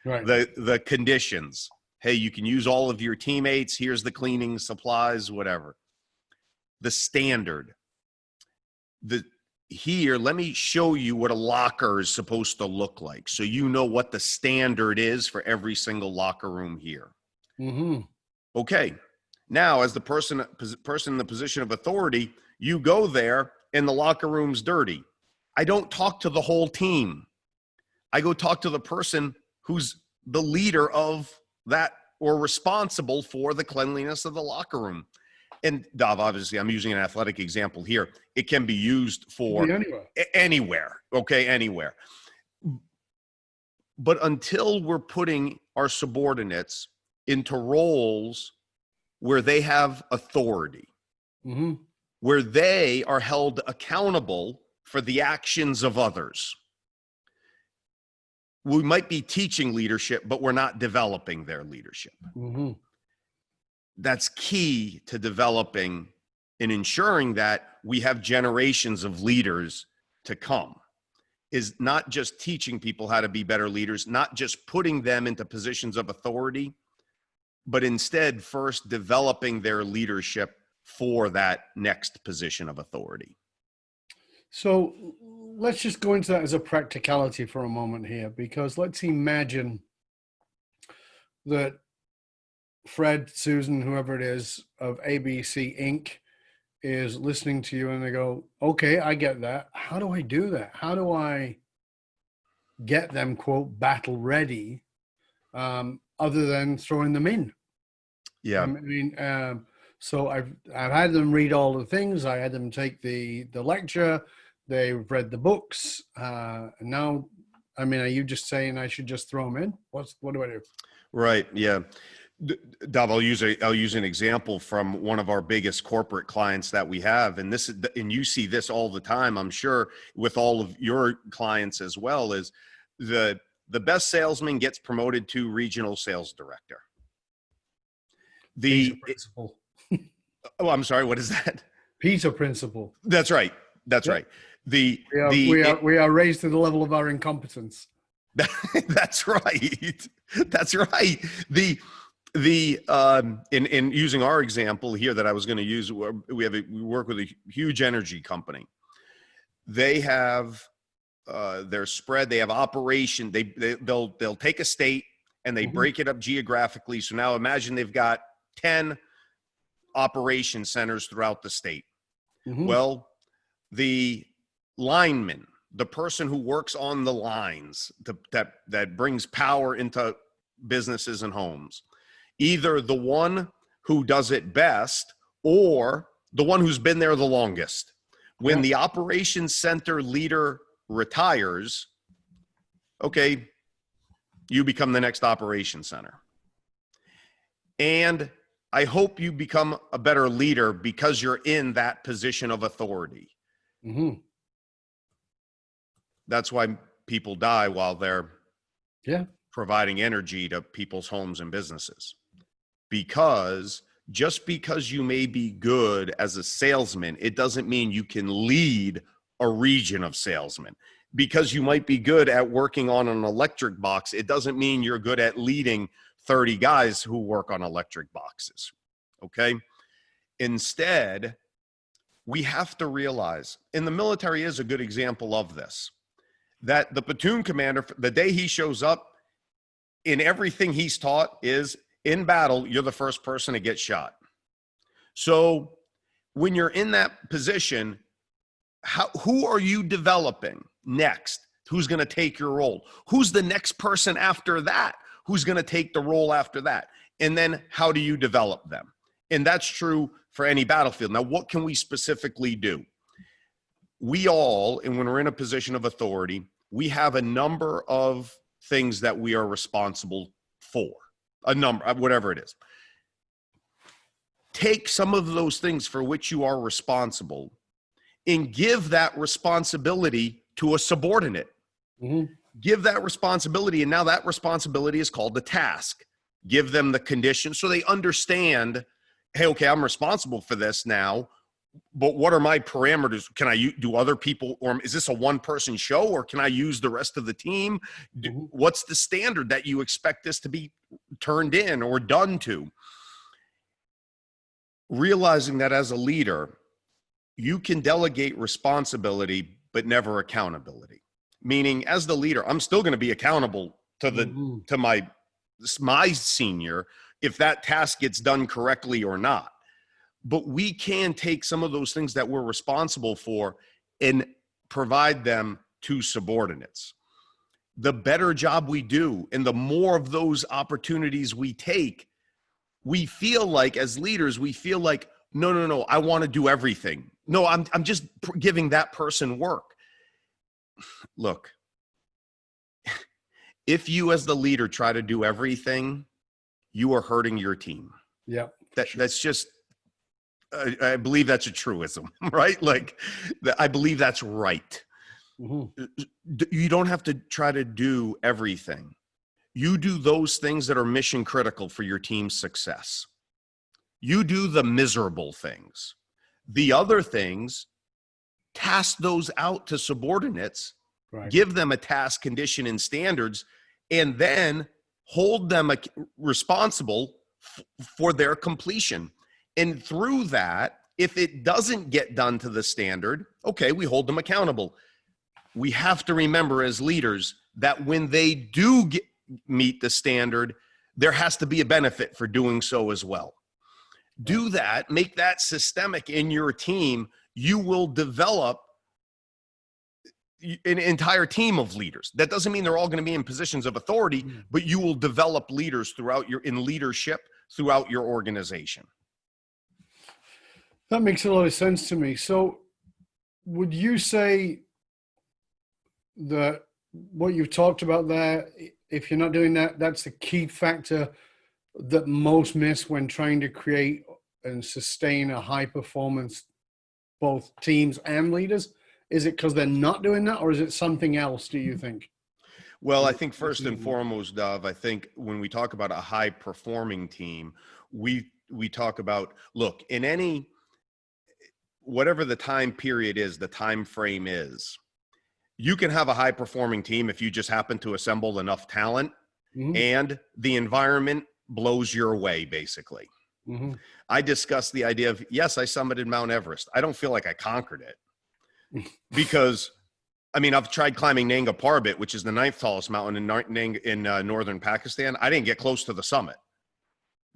S3: Right.
S1: The conditions, hey, you can use all of your teammates. Here's the cleaning supplies, whatever. The standard. Here, let me show you what a locker is supposed to look like, so you know what the standard is for every single locker room here.
S3: Mm-hmm.
S1: Okay. Now, as the person in the position of authority, you go there and the locker room's dirty. I don't talk to the whole team. I go talk to the person who's the leader of that or responsible for the cleanliness of the locker room. And Dov, obviously, I'm using an athletic example here. It can be used for anywhere. Okay, anywhere. But until we're putting our subordinates into roles where they have authority, where they are held accountable for the actions of others, we might be teaching leadership, but we're not developing their leadership. That's key to developing and ensuring that we have generations of leaders to come, is not just teaching people how to be better leaders, not just putting them into positions of authority, but instead first developing their leadership for that next position of authority.
S3: So let's just go into that as a practicality for a moment here, because let's imagine that Fred, Susan, whoever it is of ABC Inc. is listening to you and they go, okay, I get that. How do I do that? How do I get them, quote, battle ready, other than throwing them in?
S1: Yeah.
S3: I mean, so I've had them read all the things. I had them take the lecture. They've read the books. Now, I mean, are you just saying I should just throw them in? What do I do?
S1: Right. Yeah. Dov, I'll use an example from one of our biggest corporate clients that we have, and you see this all the time, I'm sure, with all of your clients as well. Is the best salesman gets promoted to regional sales director.
S3: Peter principle.
S1: Oh, I'm sorry. What is that?
S3: Peter principle.
S1: That's right. That's right. We
S3: are raised to the level of our incompetence.
S1: That's right. That's right. In using our example here that I was going to use, we work with a huge energy company. They have their spread. They have operation. They'll take a state and they break it up geographically. So now imagine they've got 10 operation centers throughout the state. Well, the lineman, the person who works on the lines that brings power into businesses and homes, either the one who does it best or the one who's been there the longest. When the operations center leader retires, okay, you become the next operations center. And I hope you become a better leader because you're in that position of authority. That's why people die while they're providing energy to people's homes and businesses. Because just because you may be good as a salesman, it doesn't mean you can lead a region of salesmen. Because you might be good at working on an electric box, it doesn't mean you're good at leading 30 guys who work on electric boxes. Okay? Instead, we have to realize, and the military is a good example of this, that the platoon commander, the day he shows up, in everything he's taught is, in battle, you're the first person to get shot. So when you're in that position, who are you developing next? Who's going to take your role? Who's the next person after that? Who's going to take the role after that? And then how do you develop them? And that's true for any battlefield. Now, what can we specifically do? We all, and when we're in a position of authority, we have a number of things that we are responsible for. A number, whatever it is. Take some of those things for which you are responsible and give that responsibility to a subordinate. Give that responsibility, and now that responsibility is called the task. Give them the conditions so they understand, hey, okay, I'm responsible for this now, but what are my parameters? Can I do other people, or is this a one-person show, or can I use the rest of the team? What's the standard that you expect this to be turned in or done to? Realizing that as a leader, you can delegate responsibility, but never accountability. Meaning, as the leader, I'm still going to be accountable to my senior if that task gets done correctly or not. But we can take some of those things that we're responsible for and provide them to subordinates. The better job we do and the more of those opportunities we take, we feel like, as leaders, we feel like, no, I want to do everything. No, I'm just giving that person work. Look, If you as the leader try to do everything, you are hurting your team.
S3: Yeah.
S1: That's just, I believe that's a truism, right? Like, I believe that's right.
S3: Mm-hmm.
S1: You don't have to try to do everything. You do those things that are mission critical for your team's success. You do the miserable things. The other things, task those out to subordinates,
S3: Right.
S1: give them a task, condition, and standards, and then hold them responsible for their completion. And through that, if it doesn't get done to the standard, okay, we hold them accountable. We have to remember as leaders that when they do meet the standard, there has to be a benefit for doing so as well. Do that, make that systemic in your team. You will develop an entire team of leaders. That doesn't mean they're all going to be in positions of authority, but you will develop leaders in leadership throughout your organization.
S3: That makes a lot of sense to me. So would you say that what you've talked about there, if you're not doing that, that's the key factor that most miss when trying to create and sustain a high performance, both teams and leaders? Is it because they're not doing that, or is it something else, do you think?
S1: Well, I think first and foremost, Dov, I think when we talk about a high performing team, we talk about, look, in any, whatever the time period is, the time frame is, you can have a high performing team if you just happen to assemble enough talent and the environment blows your way, basically.
S3: Mm-hmm.
S1: I discussed the idea of, yes, I summited Mount Everest. I don't feel like I conquered it because, I mean, I've tried climbing Nanga Parbat, which is the 9th tallest mountain in northern Pakistan. I didn't get close to the summit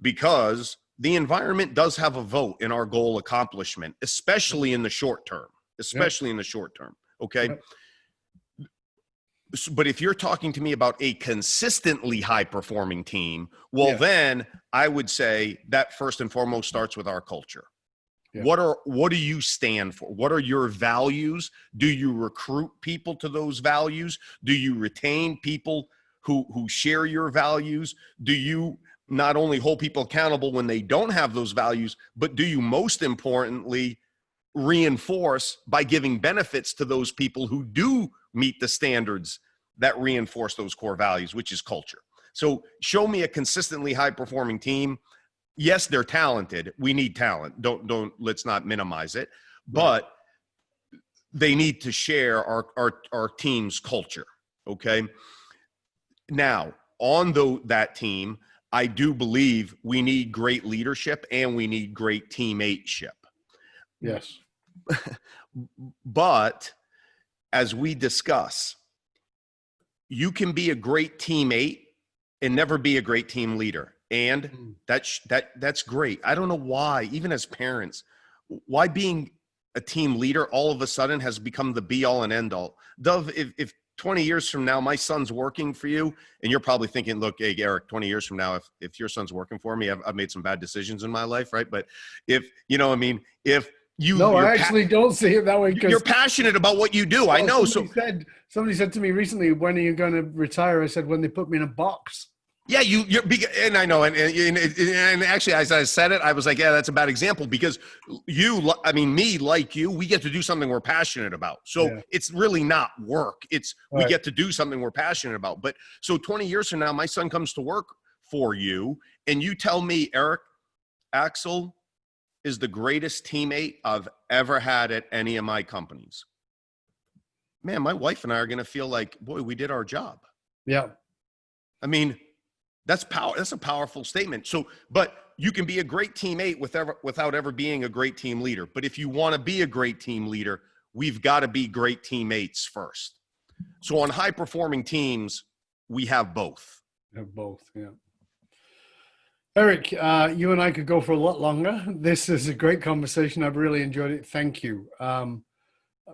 S1: because the environment does have a vote in our goal accomplishment, especially in the short term, Okay.
S3: Yep.
S1: But if you're talking to me about a consistently high performing team, well, then I would say that first and foremost starts with our culture. Yeah. What do you stand for? What are your values? Do you recruit people to those values? Do you retain people who share your values? Do you not only hold people accountable when they don't have those values, but do you most importantly reinforce by giving benefits to those people who do meet the standards that reinforce those core values, which is culture? So show me a consistently high performing team. Yes, they're talented. We need talent. Let's not minimize it, but they need to share our team's culture. Okay. Now on that team, I do believe we need great leadership and we need great teammateship.
S3: Yes.
S1: But as we discuss, you can be a great teammate and never be a great team leader. And that's great. I don't know why, even as parents, why being a team leader all of a sudden has become the be all and end all. Dov, if 20 years from now, my son's working for you, and you're probably thinking, look, hey, Eric, 20 years from now, if your son's working for me, I've made some bad decisions in my life, right? But if, you know, I mean, if you,
S3: no, I actually don't see it that way.
S1: You're passionate about what you do. Well, I know.
S3: Somebody said to me recently, when are you going to retire? I said, when they put me in a box.
S1: Yeah, and I know, and actually, as I said it, I was like, yeah, that's a bad example because me, like you, we get to do something we're passionate about. So it's really not work. We get to do something we're passionate about. But so 20 years from now, my son comes to work for you, and you tell me, Eric, Axel is the greatest teammate I've ever had at any of my companies. Man, my wife and I are going to feel like, boy, we did our job.
S3: Yeah.
S1: I mean, that's power. That's a powerful statement. So, but you can be a great teammate without ever being a great team leader. But if you want to be a great team leader, we've got to be great teammates first. So on high performing teams, we have both.
S3: Yeah. Eric, you and I could go for a lot longer. This is a great conversation. I've really enjoyed it. Thank you.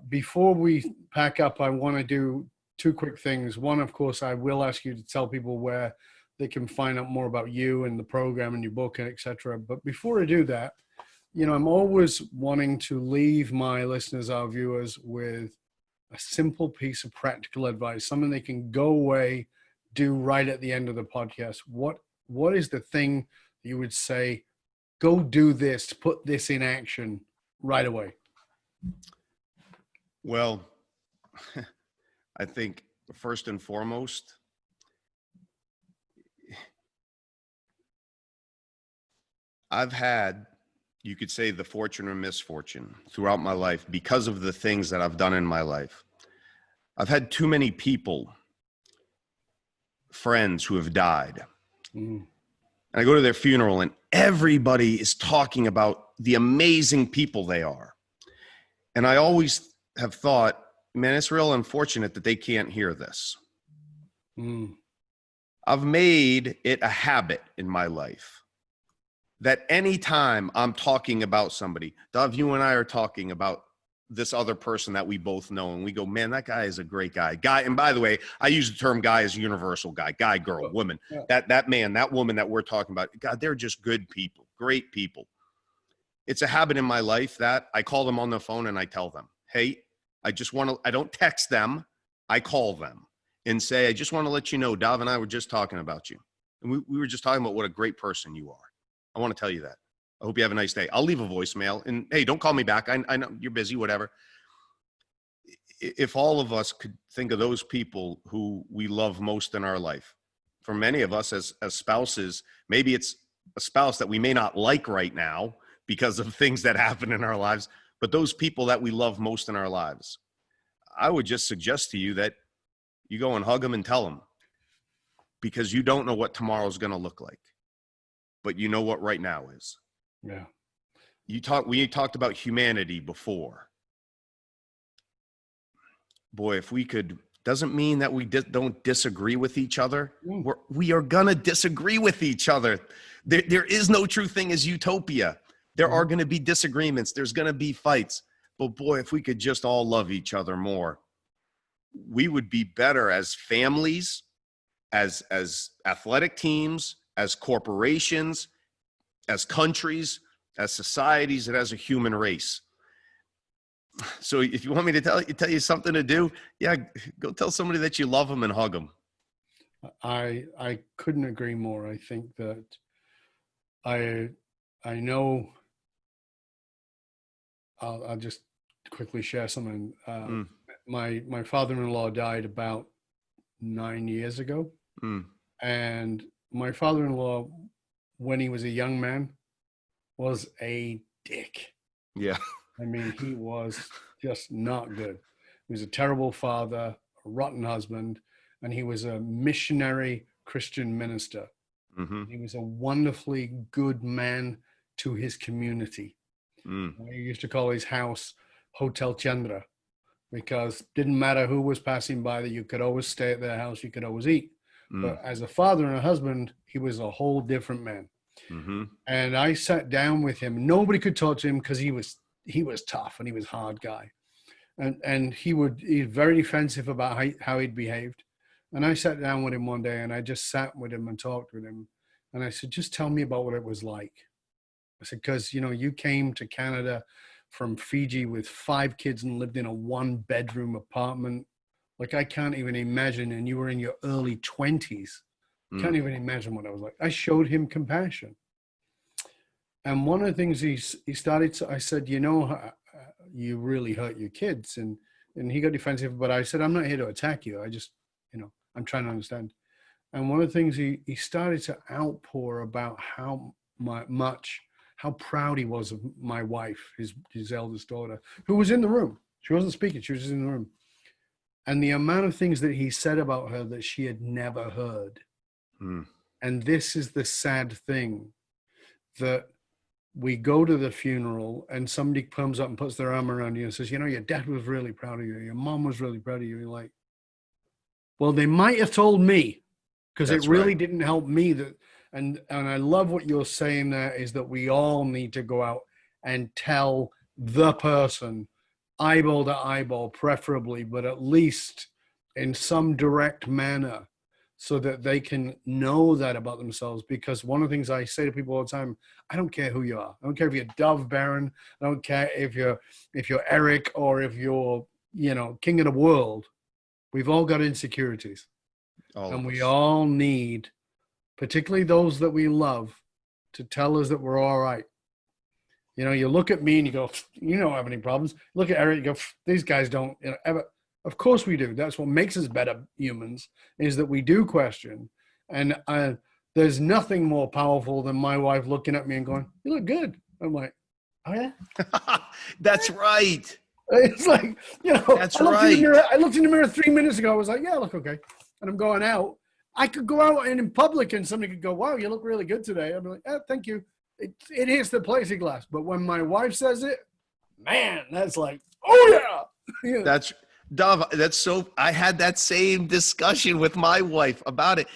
S3: Before we pack up, I want to do two quick things. One, of course, I will ask you to tell people where they can find out more about you and the program and your book, and et cetera. But before I do that, you know, I'm always wanting to leave my listeners, our viewers, with a simple piece of practical advice, something they can go away, do right at the end of the podcast? What is the thing you would say, go do this, put this in action right away?
S1: Well, I think first and foremost, I've had, you could say, the fortune or misfortune throughout my life because of the things that I've done in my life. I've had too many people, friends who have died. And I go to their funeral and everybody is talking about the amazing people they are. And I always have thought, man, it's real unfortunate that they can't hear this. I've made it a habit in my life that anytime I'm talking about somebody, Dov, you and I are talking about this other person that we both know, and we go, man, that guy is a great guy. And by the way, I use the term guy as a universal guy, girl, woman. Yeah. That man, that woman that we're talking about, God, they're just good people, great people. It's a habit in my life that I call them on the phone and I tell them, hey, I don't text them. I call them and say, I just want to let you know, Dov and I were just talking about you. And we were just talking about what a great person you are. I want to tell you that. I hope you have a nice day. I'll leave a voicemail, and hey, don't call me back. I know you're busy, whatever. If all of us could think of those people who we love most in our life, for many of us as spouses, maybe it's a spouse that we may not like right now because of things that happen in our lives, but those people that we love most in our lives, I would just suggest to you that you go and hug them and tell them, because you don't know what tomorrow's going to look like, but you know what right now is.
S3: Yeah.
S1: We talked about humanity before. Boy, if we could, doesn't mean that we don't disagree with each other. We are going to disagree with each other. There is no true thing as utopia. There are going to be disagreements. There's going to be fights. But boy, if we could just all love each other more, we would be better as families, as athletic teams, as corporations, as countries, as societies, and as a human race. So if you want me to tell you something to do, yeah, go tell somebody that you love them and hug them.
S3: I couldn't agree more. I think that I know. I'll just quickly share something. My father-in-law died about 9 years ago, and my father-in-law, when he was a young man, was a dick.
S1: Yeah.
S3: I mean, he was just not good. He was a terrible father, a rotten husband, and he was a missionary Christian minister. He was a wonderfully good man to his community. He used to call his house Hotel Chandra, because it didn't matter who was passing by, that you could always stay at their house, you could always eat. But as a father and a husband, he was a whole different man. And I sat down with him. Nobody could talk to him because he was tough and he was a hard guy. And he's very defensive about how he'd behaved. And I sat down with him one day and I just sat with him and talked with him. And I said, just tell me about what it was like. I said, because, you came to Canada from Fiji with 5 kids and lived in a 1-bedroom apartment. Like, I can't even imagine. And you were in your early 20s. Can't even imagine what I was like. I showed him compassion. And one of the things he started to, I said, you really hurt your kids. And he got defensive, but I said, I'm not here to attack you. I just, I'm trying to understand. And one of the things he started to outpour about how proud he was of my wife, his eldest daughter, who was in the room. She wasn't speaking. She was just in the room. And the amount of things that he said about her that she had never heard. And this is the sad thing, that we go to the funeral and somebody comes up and puts their arm around you and says, your dad was really proud of you. Your mom was really proud of you. You're like, well, they might have told me, because it really didn't help me. And I love what you're saying there, is that we all need to go out and tell the person, eyeball to eyeball, preferably, but at least in some direct manner, so that they can know that about themselves. Because one of the things I say to people all the time, I don't care who you are. I don't care if you're Dov Baron. I don't care if you're Eric, or if you're, king of the world. We've all got insecurities. And we all need, particularly those that we love, to tell us that we're all right. You know, you look at me and you go, you don't have any problems. Look at Eric, you go, these guys don't ever. Of course we do. That's what makes us better humans, is that we do question. And there's nothing more powerful than my wife looking at me and going, you look good. I'm like, oh yeah?
S1: That's right.
S3: It's like, you know,
S1: that's right.
S3: I looked in the mirror 3 minutes ago. I was like, yeah, I look okay. And I'm going out. I could go out and in public and somebody could go, wow, you look really good today. I'm like, oh, thank you. It hits the plexiglass. But when my wife says it, man, that's like, oh yeah. Yeah.
S1: That's Dov. That's so. I had that same discussion with my wife about it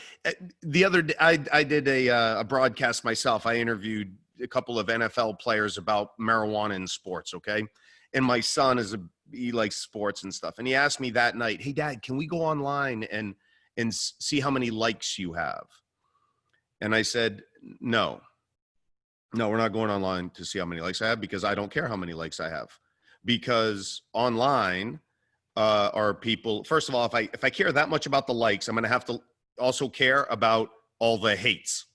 S1: the other day. I did a broadcast myself. I interviewed a couple of NFL players about marijuana in sports. Okay, and my son he likes sports and stuff. And he asked me that night, "Hey, Dad, can we go online and see how many likes you have?" And I said, No, we're not going online to see how many likes I have, because I don't care how many likes I have, because online are people. First of all, if I care that much about the likes, I'm going to have to also care about all the hates.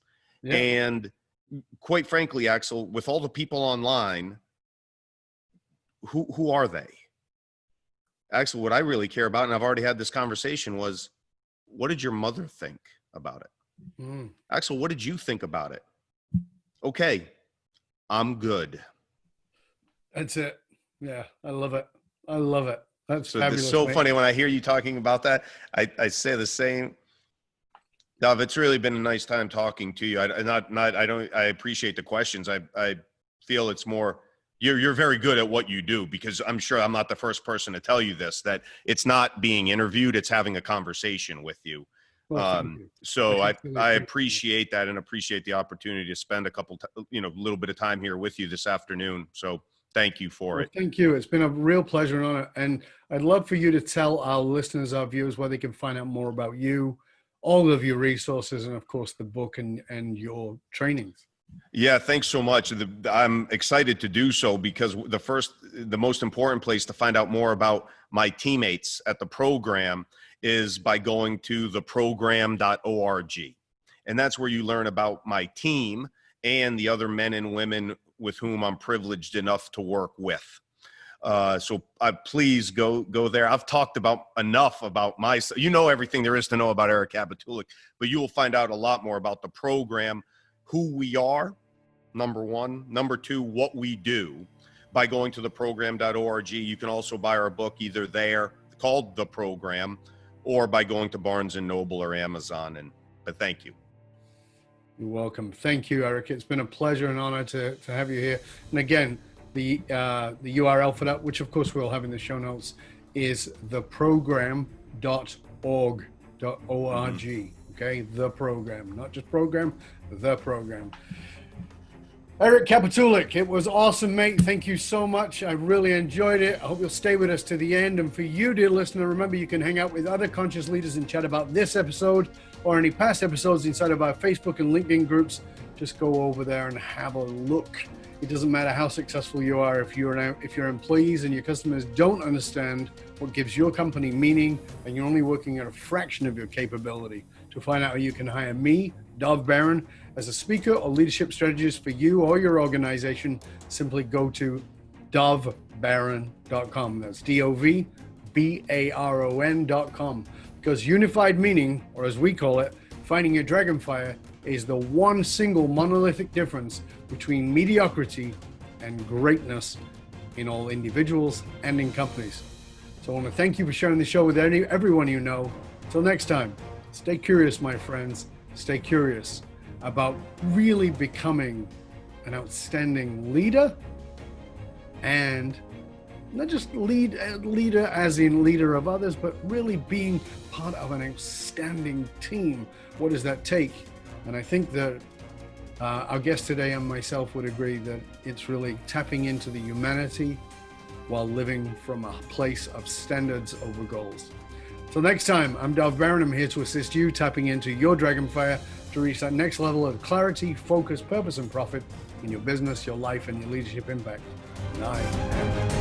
S1: Yeah. And quite frankly, Axel, with all the people online, who are they? Axel, what I really care about, and I've already had this conversation, was, what did your mother think about it? Axel, what did you think about it? Okay, I'm good.
S3: That's it. Yeah, I love it. I love it. That's fabulous.
S1: It's so funny when I hear you talking about that. I say the same. Dov, it's really been a nice time talking to you. I appreciate the questions. I feel it's more, you're very good at what you do, because I'm sure I'm not the first person to tell you this, that it's not being interviewed, it's having a conversation with you. Well, so I appreciate that, and appreciate the opportunity to spend little bit of time here with you this afternoon. So thank you for it.
S3: Thank you. It's been a real pleasure and honor. And I'd love for you to tell our listeners, our viewers, where they can find out more about you, all of your resources, and of course the book and your trainings.
S1: Yeah, thanks so much. I'm excited to do so, because the most important place to find out more about my teammates at the program is by going to theprogram.org. And that's where you learn about my team and the other men and women with whom I'm privileged enough to work with. So please go there. I've talked about enough about everything there is to know about Eric Kapitulik, but you will find out a lot more about the program, who we are, number one. Number two, what we do, by going to theprogram.org. You can also buy our book either there, called The Program, or by going to Barnes & Noble or Amazon. But thank you.
S3: You're welcome. Thank you, Eric. It's been a pleasure and honor to have you here. And again, the URL for that, which of course we'll have in the show notes, is theprogram.org. Okay, the program, not just program, the program. Eric Kapitulik, it was awesome, mate. Thank you so much. I really enjoyed it. I hope you'll stay with us to the end. And for you, dear listener, remember you can hang out with other conscious leaders and chat about this episode or any past episodes inside of our Facebook and LinkedIn groups. Just go over there and have a look. It doesn't matter how successful you are. If your employees and your customers don't understand what gives your company meaning, and you're only working at a fraction of your capability. To find out how you can hire me, Dov Baron, as a speaker or leadership strategist for you or your organization, simply go to dovbaron.com. That's DOVBARON.com. Because unified meaning, or as we call it, finding your dragonfire, is the one single monolithic difference between mediocrity and greatness in all individuals and in companies. So I want to thank you for sharing the show with everyone you know. Until next time, stay curious, my friends. Stay curious about really becoming an outstanding leader, and not just leader as in leader of others, but really being part of an outstanding team. What does that take? And I think that our guest today and myself would agree that it's really tapping into the humanity while living from a place of standards over goals. So next time, I'm Dov Baron. I'm here to assist you tapping into your dragonfire to reach that next level of clarity, focus, purpose, and profit in your business, your life, and your leadership impact. And I am